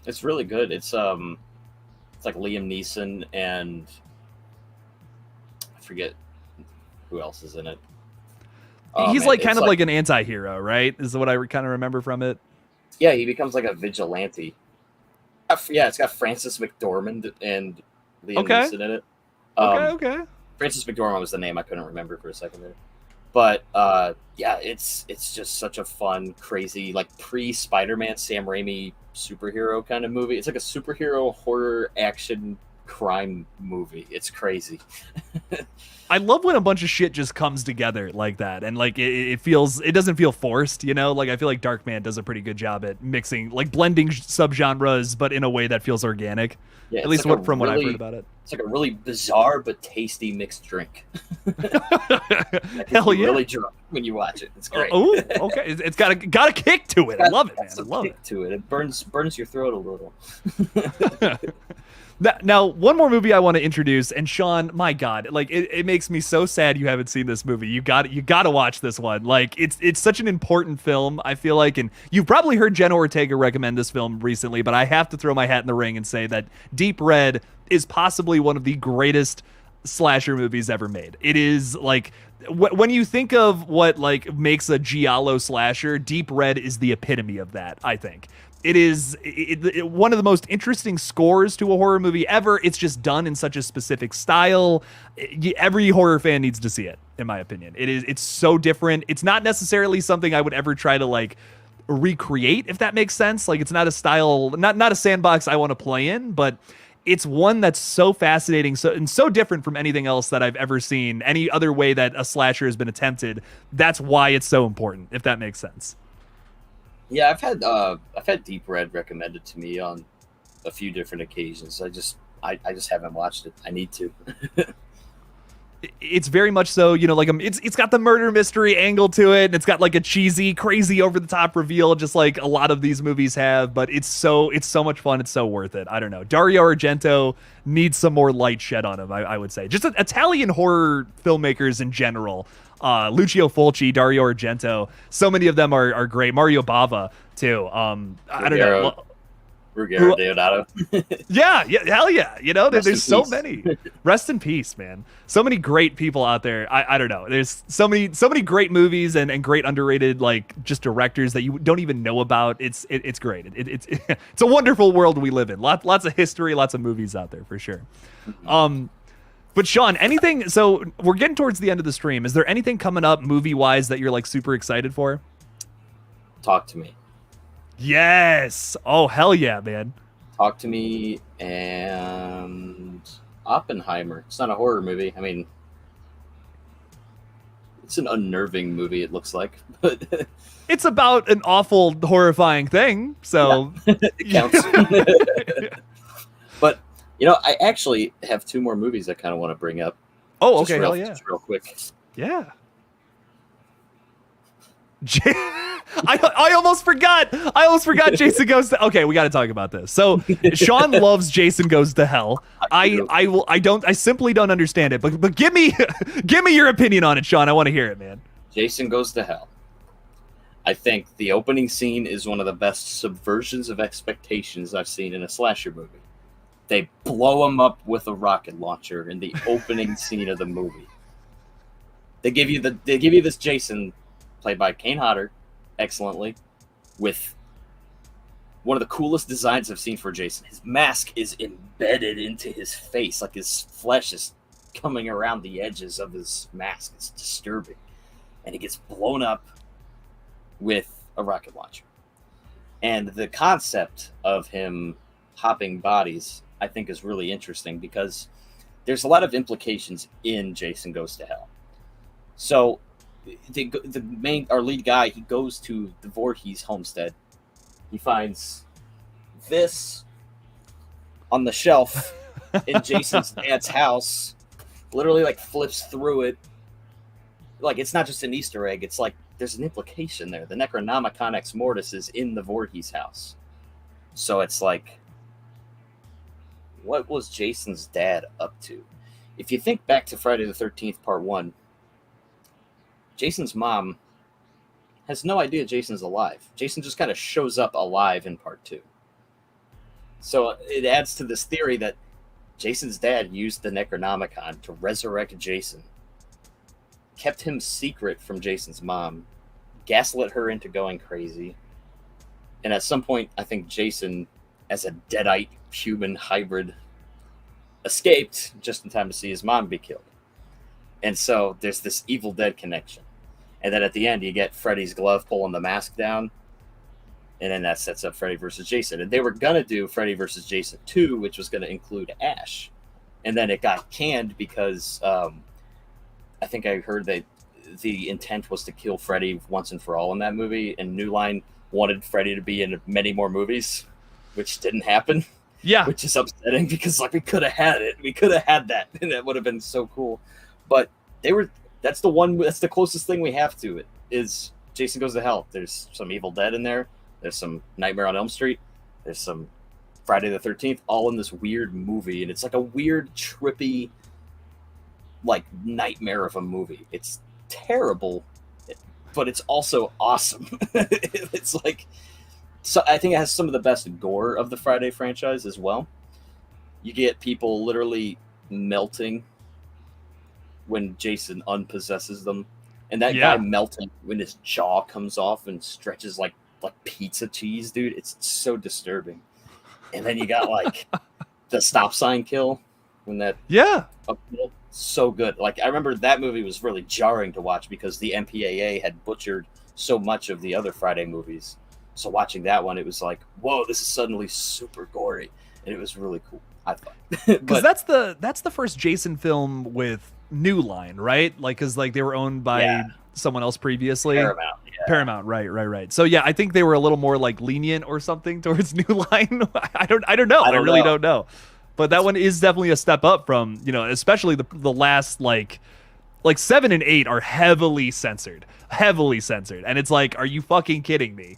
It's really good. It's like Liam Neeson and I forget who else is in it.
He's like kind of like an anti-hero, right? Is what I kind of remember from it.
Yeah, he becomes like a vigilante. Yeah, it's got Frances McDormand and Liam Neeson in it.
Okay.
Frances McDormand was the name I couldn't remember for a second there. But yeah, it's just such a fun, crazy, like pre-Spider-Man Sam Raimi superhero kind of movie. It's like a superhero horror action crime movie. It's crazy.
I love when a bunch of shit just comes together like that, and like it doesn't feel forced, you know? Like I feel like Darkman does a pretty good job at mixing, like blending subgenres, but in a way that feels organic.
Yeah,
at least
like
from what I've heard about it.
It's like a really bizarre but tasty mixed drink.
Hell yeah!
Really drunk when you watch it. It's great.
Oh, okay. It's got a kick to it. I love it, man. I love it.
To it. It burns your throat a little.
Now, one more movie I want to introduce, and Sean, my God, like it makes me so sad you haven't seen this movie. You got to watch this one. Like it's such an important film, I feel like, and you've probably heard Jenna Ortega recommend this film recently, but I have to throw my hat in the ring and say that Deep Red is possibly one of the greatest slasher movies ever made. It is like when you think of what like makes a giallo slasher, Deep Red is the epitome of that, I think. It is one of the most interesting scores to a horror movie ever. It's just done in such a specific style. Every horror fan needs to see it, in my opinion. It's so different. It's not necessarily something I would ever try to like recreate, if that makes sense. Like it's not a style, not a sandbox I want to play in, but it's one that's so fascinating and so different from anything else that I've ever seen, any other way that a slasher has been attempted. That's why it's so important, if that makes sense.
Yeah, I've had Deep Red recommended to me on a few different occasions. I just haven't watched it. I need to.
It's very much so, you know, like it's got the murder mystery angle to it, and it's got like a cheesy, crazy, over the top reveal, just like a lot of these movies have. But it's so much fun. It's so worth it. I don't know. Dario Argento needs some more light shed on him, I would say. Just Italian horror filmmakers in general. Lucio Fulci, Dario Argento, so many of them are great. Mario Bava too. I don't know.
Ruggero Deodato.
yeah, hell yeah. You know, there's so many. Rest in peace, man. So many great people out there. I don't know. There's so many great movies and great underrated like just directors that you don't even know about. It's great. It's a wonderful world we live in. Lots of history, lots of movies out there for sure. But Sean, anything? So we're getting towards the end of the stream. Is there anything coming up movie-wise that you're like super excited for?
Talk to Me.
Yes. Oh hell yeah, man.
Talk to Me and Oppenheimer. It's not a horror movie. I mean, it's an unnerving movie. It looks like, but
it's about an awful, horrifying thing. So
yeah, it counts. But. You know, I actually have two more movies I kind of want to bring up.
Oh, okay, hell yeah.
Just real quick.
Yeah. I almost forgot. Jason Goes to... Okay, we got to talk about this. So, Sean loves Jason Goes to Hell. I simply don't understand it. But give me your opinion on it, Sean. I want to hear it, man.
Jason Goes to Hell. I think the opening scene is one of the best subversions of expectations I've seen in a slasher movie. They blow him up with a rocket launcher in the opening scene of the movie. They give you this Jason, played by Kane Hodder, excellently, with one of the coolest designs I've seen for Jason. His mask is embedded into his face, like his flesh is coming around the edges of his mask. It's disturbing. And he gets blown up with a rocket launcher. And the concept of him hopping bodies, I think, is really interesting because there's a lot of implications in Jason Goes to Hell. So our lead guy, he goes to the Voorhees homestead. He finds this on the shelf in Jason's dad's house, literally like flips through it. Like, it's not just an Easter egg. It's like there's an implication there. The Necronomicon Ex Mortis is in the Voorhees house. So it's like, what was Jason's dad up to? If you think back to Friday the 13th, part 1, Jason's mom has no idea Jason's alive. Jason just kind of shows up alive in part 2. So it adds to this theory that Jason's dad used the Necronomicon to resurrect Jason, kept him secret from Jason's mom, gaslit her into going crazy, and at some point, I think Jason, as a deadite human hybrid, escaped just in time to see his mom be killed. And so there's this Evil Dead connection. And then at the end, you get Freddy's glove pulling the mask down, and then that sets up Freddy versus Jason. And they were going to do Freddy versus Jason 2, which was going to include Ash. And then it got canned because I think I heard that the intent was to kill Freddy once and for all in that movie, and New Line wanted Freddy to be in many more movies, which didn't happen.
Yeah.
Which is upsetting because like we could have had it. We could have had that, and it would have been so cool. But that's the closest thing we have to it is Jason Goes to Hell. There's some Evil Dead in there. There's some Nightmare on Elm Street. There's some Friday the 13th, all in this weird movie, and it's like a weird, trippy, like nightmare of a movie. It's terrible, but it's also awesome. It's like, so I think it has some of the best gore of the Friday franchise as well. You get people literally melting when Jason unpossesses them, and that guy melting when his jaw comes off and stretches like pizza cheese, dude. It's so disturbing. And then you got like the stop sign kill when that so good. Like I remember that movie was really jarring to watch because the MPAA had butchered so much of the other Friday movies. So watching that one, it was like, whoa, this is suddenly super gory, and it was really cool, I thought.
Because that's the first Jason film with New Line, right? Like, because like they were owned by someone else previously.
Paramount. Yeah.
Paramount, right. So yeah, I think they were a little more like lenient or something towards New Line. I don't know. I really don't know. But that one is definitely a step up from, you know, especially the last like 7 and 8 are heavily censored, and it's like, are you fucking kidding me?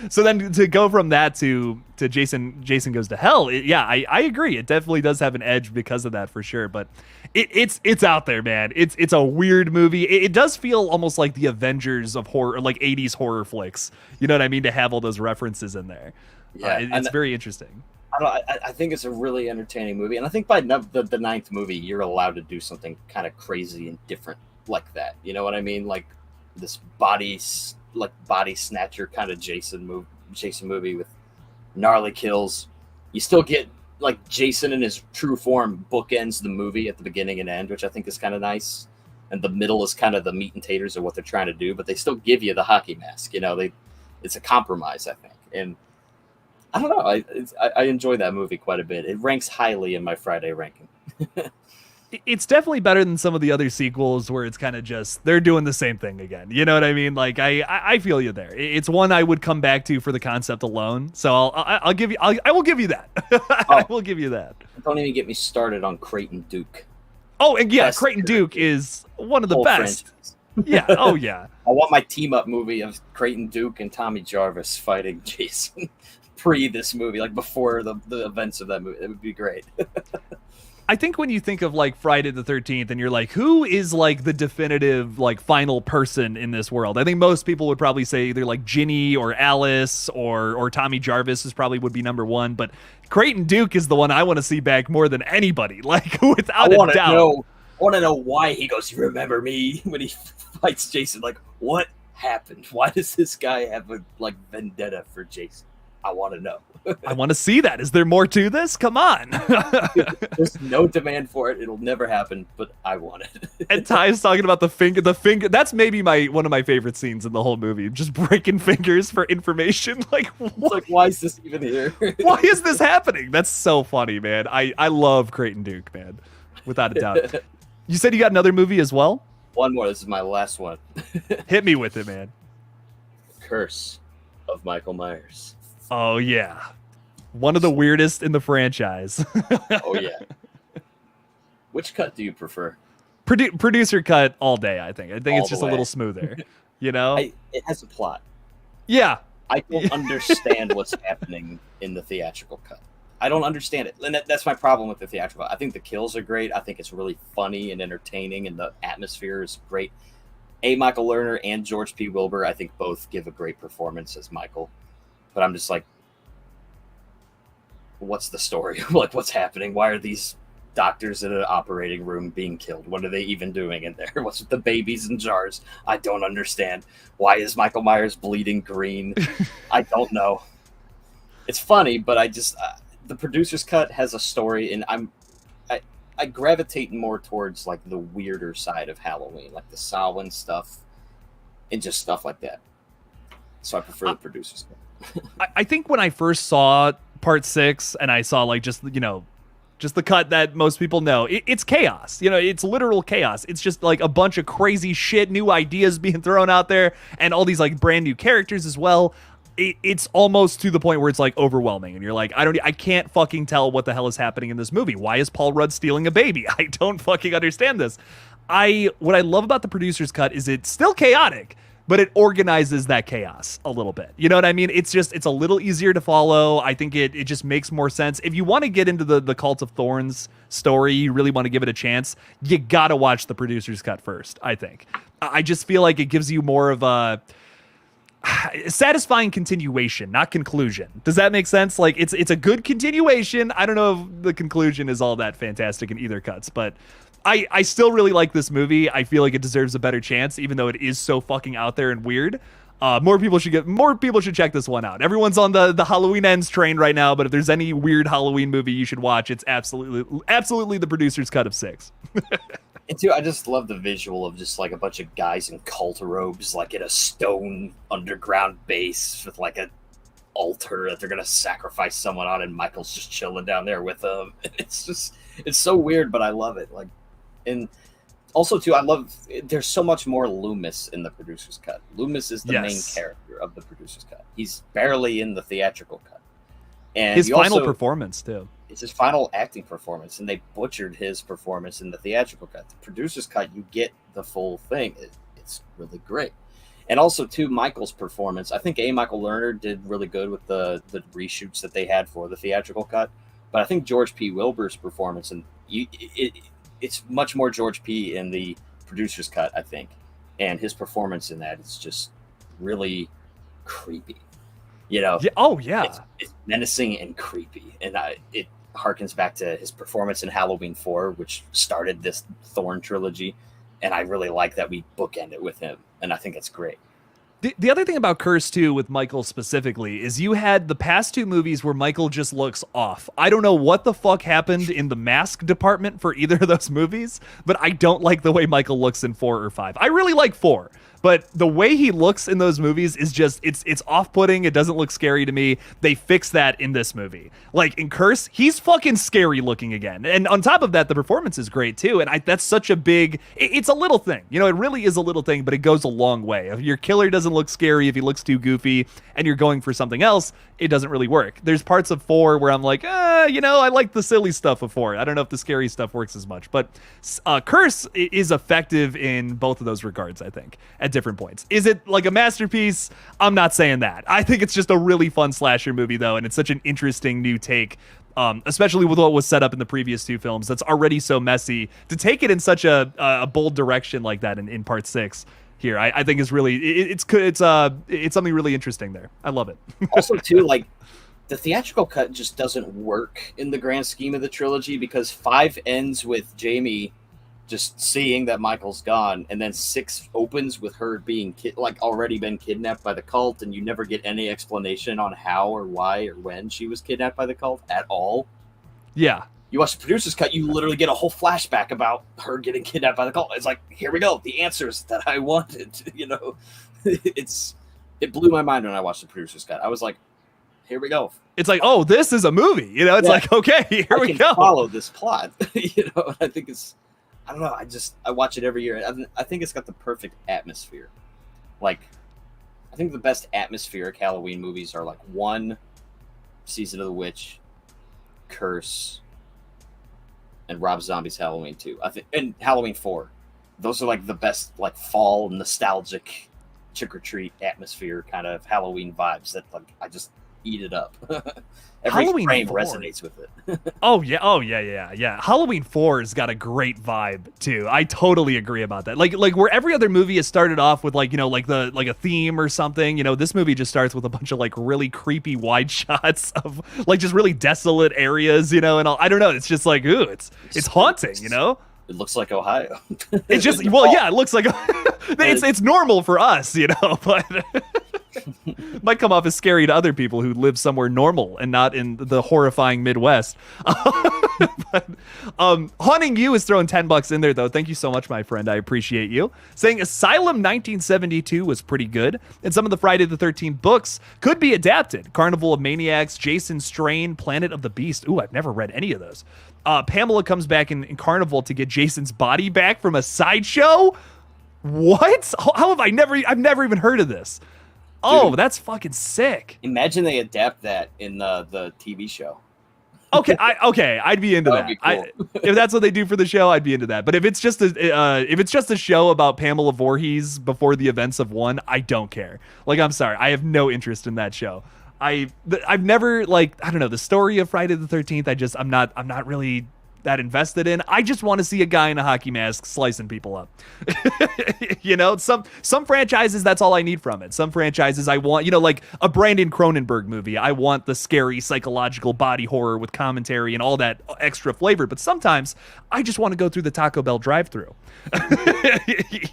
So then to go from that to Jason Goes to Hell, I agree. It definitely does have an edge because of that for sure. But it's out there, man. It's a weird movie. It does feel almost like the Avengers of horror, like 80s horror flicks. You know what I mean? To have all those references in there. Yeah, it's very interesting.
I think it's a really entertaining movie, and I think by the ninth movie, you're allowed to do something kind of crazy and different like that. You know what I mean? Like this body snatcher kind of Jason movie with gnarly kills. You still get like Jason in his true form bookends the movie at the beginning and end, which I think is kind of nice. And the middle is kind of the meat and taters of what they're trying to do, but they still give you the hockey mask. You know, it's a compromise, I think, and I don't know. I enjoy that movie quite a bit. It ranks highly in my Friday ranking.
It's definitely better than some of the other sequels where it's kind of just they're doing the same thing again. You know what I mean? Like I feel you there. It's one I would come back to for the concept alone. So I'll give you. I will give you that. I will give you that.
Don't even get me started on Creighton Duke.
Oh, and yeah, Creighton Duke is one of the best. Franchise. Yeah. Oh yeah.
I want my team up movie of Creighton Duke and Tommy Jarvis fighting Jason. Pre this movie, like before the events of that movie. It would be great.
I think when you think of like Friday the 13th and you're like, who is like the definitive like final person in this world? I think most people would probably say either like Ginny or Alice or Tommy Jarvis would be number one, but Creighton Duke is the one I want to see back more than anybody, like without a doubt. I
want to know why he goes, you remember me, when he fights Jason. Like, what happened? Why does this guy have a like vendetta for Jason? I want to know.
I want to see that. Is there more to this? Come on.
There's no demand for it. It'll never happen, but I want it.
And Ty's talking about the finger. That's maybe one of my favorite scenes in the whole movie. Just breaking fingers for information. Like, what?
It's like, why is this even here?
Why is this happening? That's so funny, man. I love Creighton Duke, man. Without a doubt. You said you got another movie as well?
One more. This is my last one.
Hit me with it, man.
Curse of Michael Myers.
Oh, yeah. One of the weirdest in the franchise.
Oh, yeah. Which cut do you prefer?
Producer cut all day, I think. It's just a little smoother. You know?
It has a plot.
Yeah.
I don't understand what's happening in the theatrical cut. I don't understand it. And that's my problem with the theatrical cut. I think the kills are great. I think it's really funny and entertaining, and the atmosphere is great. Michael Lerner and George P. Wilbur, I think both give a great performance as Michael. But I'm just like, what's the story? Like, what's happening? Why are these doctors in an operating room being killed? What are they even doing in there? What's with the babies in jars? I don't understand. Why is Michael Myers bleeding green? I don't know. It's funny, but I just the producer's cut has a story, and I gravitate more towards like the weirder side of Halloween, like the Samhain stuff, and just stuff like that. So I prefer the producer's cut.
I think when I first saw part 6 and I saw like just the cut that most people know, it's chaos. You know, it's literal chaos. It's just like a bunch of crazy shit, new ideas being thrown out there, and all these like brand new characters as well. it's almost to the point where it's like overwhelming, and you're like, I can't fucking tell what the hell is happening in this movie. Why is Paul Rudd stealing a baby? I don't fucking understand this. What I love about the producer's cut is it's still chaotic, but it organizes that chaos a little bit. You know what I mean? It's a little easier to follow. I think it just makes more sense. If you want to get into the Cult of Thorns story, you really want to give it a chance, you gotta watch the producer's cut first, I think. I just feel like it gives you more of a satisfying continuation, not conclusion. Does that make sense? Like, it's a good continuation. I don't know if the conclusion is all that fantastic in either cuts, but I still really like this movie. I feel like it deserves a better chance, even though it is so fucking out there and weird. More people should check this one out. Everyone's on the Halloween Ends train right now, but if there's any weird Halloween movie you should watch, it's absolutely the producer's cut of 6.
And too, I just love the visual of just like a bunch of guys in cult robes, like in a stone underground base with like an altar that they're gonna sacrifice someone on, and Michael's just chilling down there with them. It's so weird, but I love it. Like, and also too, I love there's so much more Loomis in the producer's cut. Loomis is the main character of the producer's cut. He's barely in the theatrical cut, and
his final performance too.
It's his final acting performance, and they butchered his performance in the theatrical cut. The producer's cut, you get the full thing. It's really great. And also, too, Michael's performance. I think Michael Lerner did really good with the reshoots that they had for the theatrical cut. But I think George P. Wilbur's performance, and it's much more George P. in the producer's cut, I think. And his performance in that is just really creepy. You know?
Yeah. Oh, yeah.
It's menacing and creepy. And it harkens back to his performance in Halloween 4, which started this Thorn trilogy, and I really like that we bookend it with him, and I think it's great.
The other thing about Curse, too, with Michael specifically, is you had the past 2 movies where Michael just looks off. I don't know what the fuck happened in the mask department for either of those movies, but I don't like the way Michael looks in 4 or 5. I really like 4. But the way he looks in those movies is just, it's off-putting. It doesn't look scary to me. They fix that in this movie. Like, in Curse, he's fucking scary looking again. And on top of that, the performance is great, too. And that's such a big... It's a little thing. You know, it really is a little thing, but it goes a long way. If your killer doesn't look scary, if he looks too goofy, and you're going for something else, it doesn't really work. There's parts of 4 where I'm like, you know, I like the silly stuff of 4. I don't know if the scary stuff works as much. But Curse is effective in both of those regards, I think, at different points. Is it like a masterpiece? I'm not saying that. I think it's just a really fun slasher movie, though, and it's such an interesting new take, especially with what was set up in the previous 2 films that's already so messy. To take it in such a bold direction like that in part 6 here, I think is really it's something really interesting there. I love it.
Also, too, like, the theatrical cut just doesn't work in the grand scheme of the trilogy, because 5 ends with Jamie just seeing that Michael's gone, and then 6 opens with her being already been kidnapped by the cult, and you never get any explanation on how or why or when she was kidnapped by the cult at all.
Yeah.
You watch the producer's cut, you literally get a whole flashback about her getting kidnapped by the cult. It's like, here we go, the answers that I wanted. You know, it blew my mind when I watched the producer's cut. I was like, here we go.
It's like, oh, this is a movie. You know, it's like, okay, here we go.
Follow this plot. You know, I think I don't know. I watch it every year. I think it's got the perfect atmosphere. Like, I think the best atmospheric Halloween movies are like 1, Season of the Witch, Curse, and Rob Zombie's Halloween 2. I think, and Halloween 4. Those are like the best, like, fall nostalgic trick or treat atmosphere kind of Halloween vibes that, like, I just eat it up. Every
Halloween
frame
4
resonates with it.
Oh yeah. Halloween 4 has got a great vibe too. I totally agree about that. Like where every other movie has started off with like, you know, like a theme or something, you know, this movie just starts with a bunch of like really creepy wide shots of like just really desolate areas, you know, and I don't know, it's just like, ooh, it's haunting, you know?
It looks like Ohio.
It just, well, yeah, it looks like it's normal for us, you know, but might come off as scary to other people who live somewhere normal and not in the horrifying Midwest. But, Haunting You is throwing $10 in there, though. Thank you so much, my friend. I appreciate you. Saying Asylum 1972 was pretty good, and some of the Friday the 13th books could be adapted. Carnival of Maniacs, Jason Strain, Planet of the Beast. Ooh, I've never read any of those. Pamela comes back in Carnival to get Jason's body back from a sideshow. What? How have I've never even heard of this. Oh, that's fucking sick.
Imagine they adapt that in the TV show.
Okay, I'd be into that.
Be cool.
If that's what they do for the show, I'd be into that. But if it's just a show about Pamela Voorhees before the events of one, I don't care. Like, I'm sorry, I have no interest in that show. I've never, like, I don't know, the story of Friday the 13th. I'm not really that invested in. I just want to see a guy in a hockey mask slicing people up. You know, some franchises, that's all I need from it. Some franchises I want, you know, like a Brandon Cronenberg movie. I want the scary psychological body horror with commentary and all that extra flavor. But sometimes I just want to go through the Taco Bell drive-thru.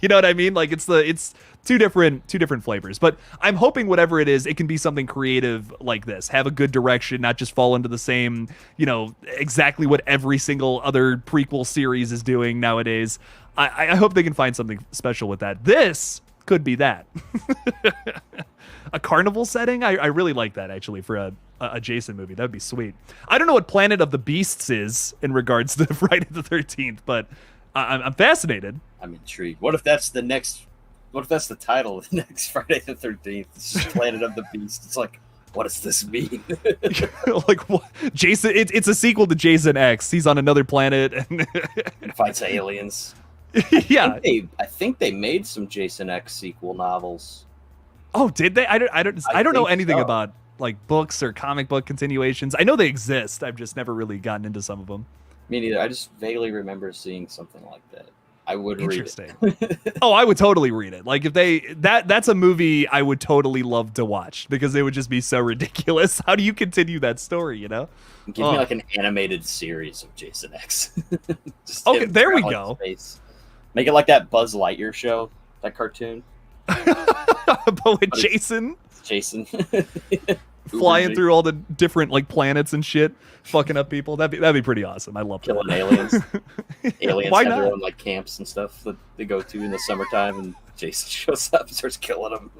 You know what I mean? Like it's two different flavors. But I'm hoping whatever it is, it can be something creative like this. Have a good direction, not just fall into the same, you know, exactly what every single other prequel series is doing nowadays. I hope they can find something special with that. This could be that. A carnival setting? I really like that, actually, for a Jason movie. That would be sweet. I don't know what Planet of the Beasts is in regards to Friday the 13th, but I'm fascinated. I'm
intrigued. What if that's the title of the next Friday the 13th? It's just Planet of the Beasts. It's like, what does this mean?
Like what? Jason? It's a sequel to Jason X. He's on another planet and
fights aliens.
Yeah,
I think they made some Jason X sequel novels.
Oh, did they? I don't know anything about like books or comic book continuations. I know they exist. I've just never really gotten into some of them.
Me neither. I just vaguely remember seeing something like that. I would read
it. Oh, I would totally read it. Like if that's a movie I would totally love to watch because it would just be so ridiculous. How do you continue that story, you know?
Give me like an animated series of Jason X.
Okay, there we go.
Space. Make it like that Buzz Lightyear show, that cartoon.
But with Jason flying through all the different like planets and shit, fucking up people. That'd be pretty awesome. I love
killing aliens. Aliens have their own like camps and stuff that they go to in the summertime, and Jason shows up and starts killing them.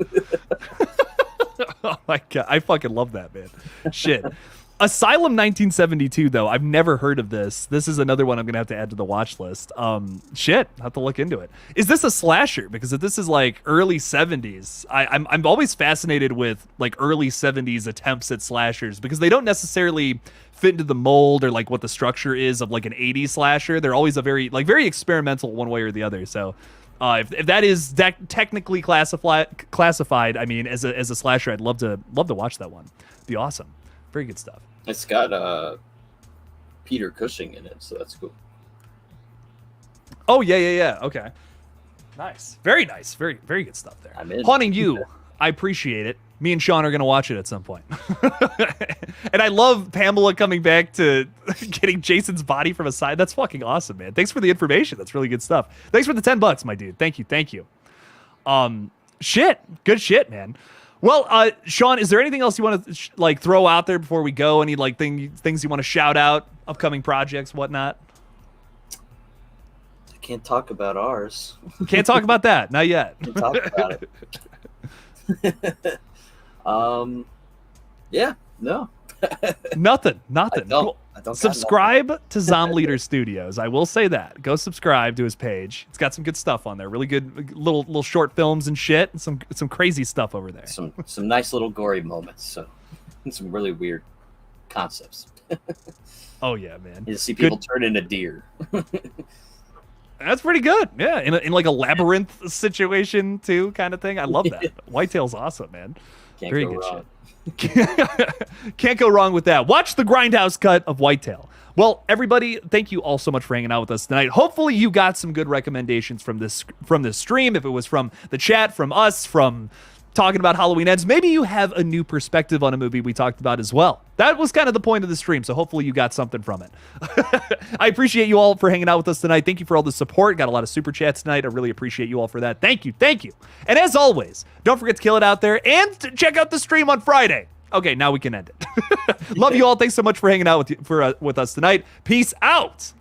Oh my god, I fucking love that, man. Shit. Asylum 1972, though, I've never heard of this. This is another one I'm gonna have to add to the watch list. Shit, I have to look into it. Is this a slasher? Because if this is like early 70s, I'm always fascinated with like early 70s attempts at slashers because they don't necessarily fit into the mold or like what the structure is of like an 80s slasher. They're always very experimental one way or the other. So if that is technically classified, I mean, as a slasher, I'd love to watch that one. It'd be awesome. Very good stuff.
It's got Peter Cushing in it, so that's cool.
Oh yeah. Okay. Nice. Very nice. Very good stuff there.
I'm in.
Haunting You. I appreciate it. Me and Sean are gonna watch it at some point. And I love Pamela coming back to getting Jason's body from a side. That's fucking awesome, man. Thanks for the information. That's really good stuff. Thanks for the $10, my dude. Thank you. Shit. Good shit, man. Well, Sean, is there anything else you want to like throw out there before we go? Any like things you want to shout out? Upcoming projects, whatnot?
I can't talk about ours.
Can't talk about that. Not yet.
Can't talk about it. Yeah, no.
Nothing.
I don't
subscribe to Zomleader Studios. I will say that. Go subscribe to his page. It's got some good stuff on there. Really good little short films and shit. And some crazy stuff over there.
Some nice little gory moments. So some really weird concepts.
Oh yeah, man.
You see people turn into deer.
That's pretty good. Yeah, in like a labyrinth situation too, kind of thing. I love that. Whitetail's awesome, man. Very good shit. Can't go wrong with that. Watch the Grindhouse cut of Whitetail. Well, everybody, thank you all so much for hanging out with us tonight. Hopefully you got some good recommendations from this stream. If it was from the chat, from us, from talking about Halloween Ends, maybe you have a new perspective on a movie we talked about as well. That was kind of the point of the stream, so hopefully you got something from it. I appreciate you all for hanging out with us tonight. Thank you for all the support. Got a lot of super chats tonight. I really appreciate you all for that. Thank you. And as always, don't forget to kill it out there and check out the stream on Friday. Okay, now we can end it. Love you all. Thanks so much for hanging out with us tonight. Peace out.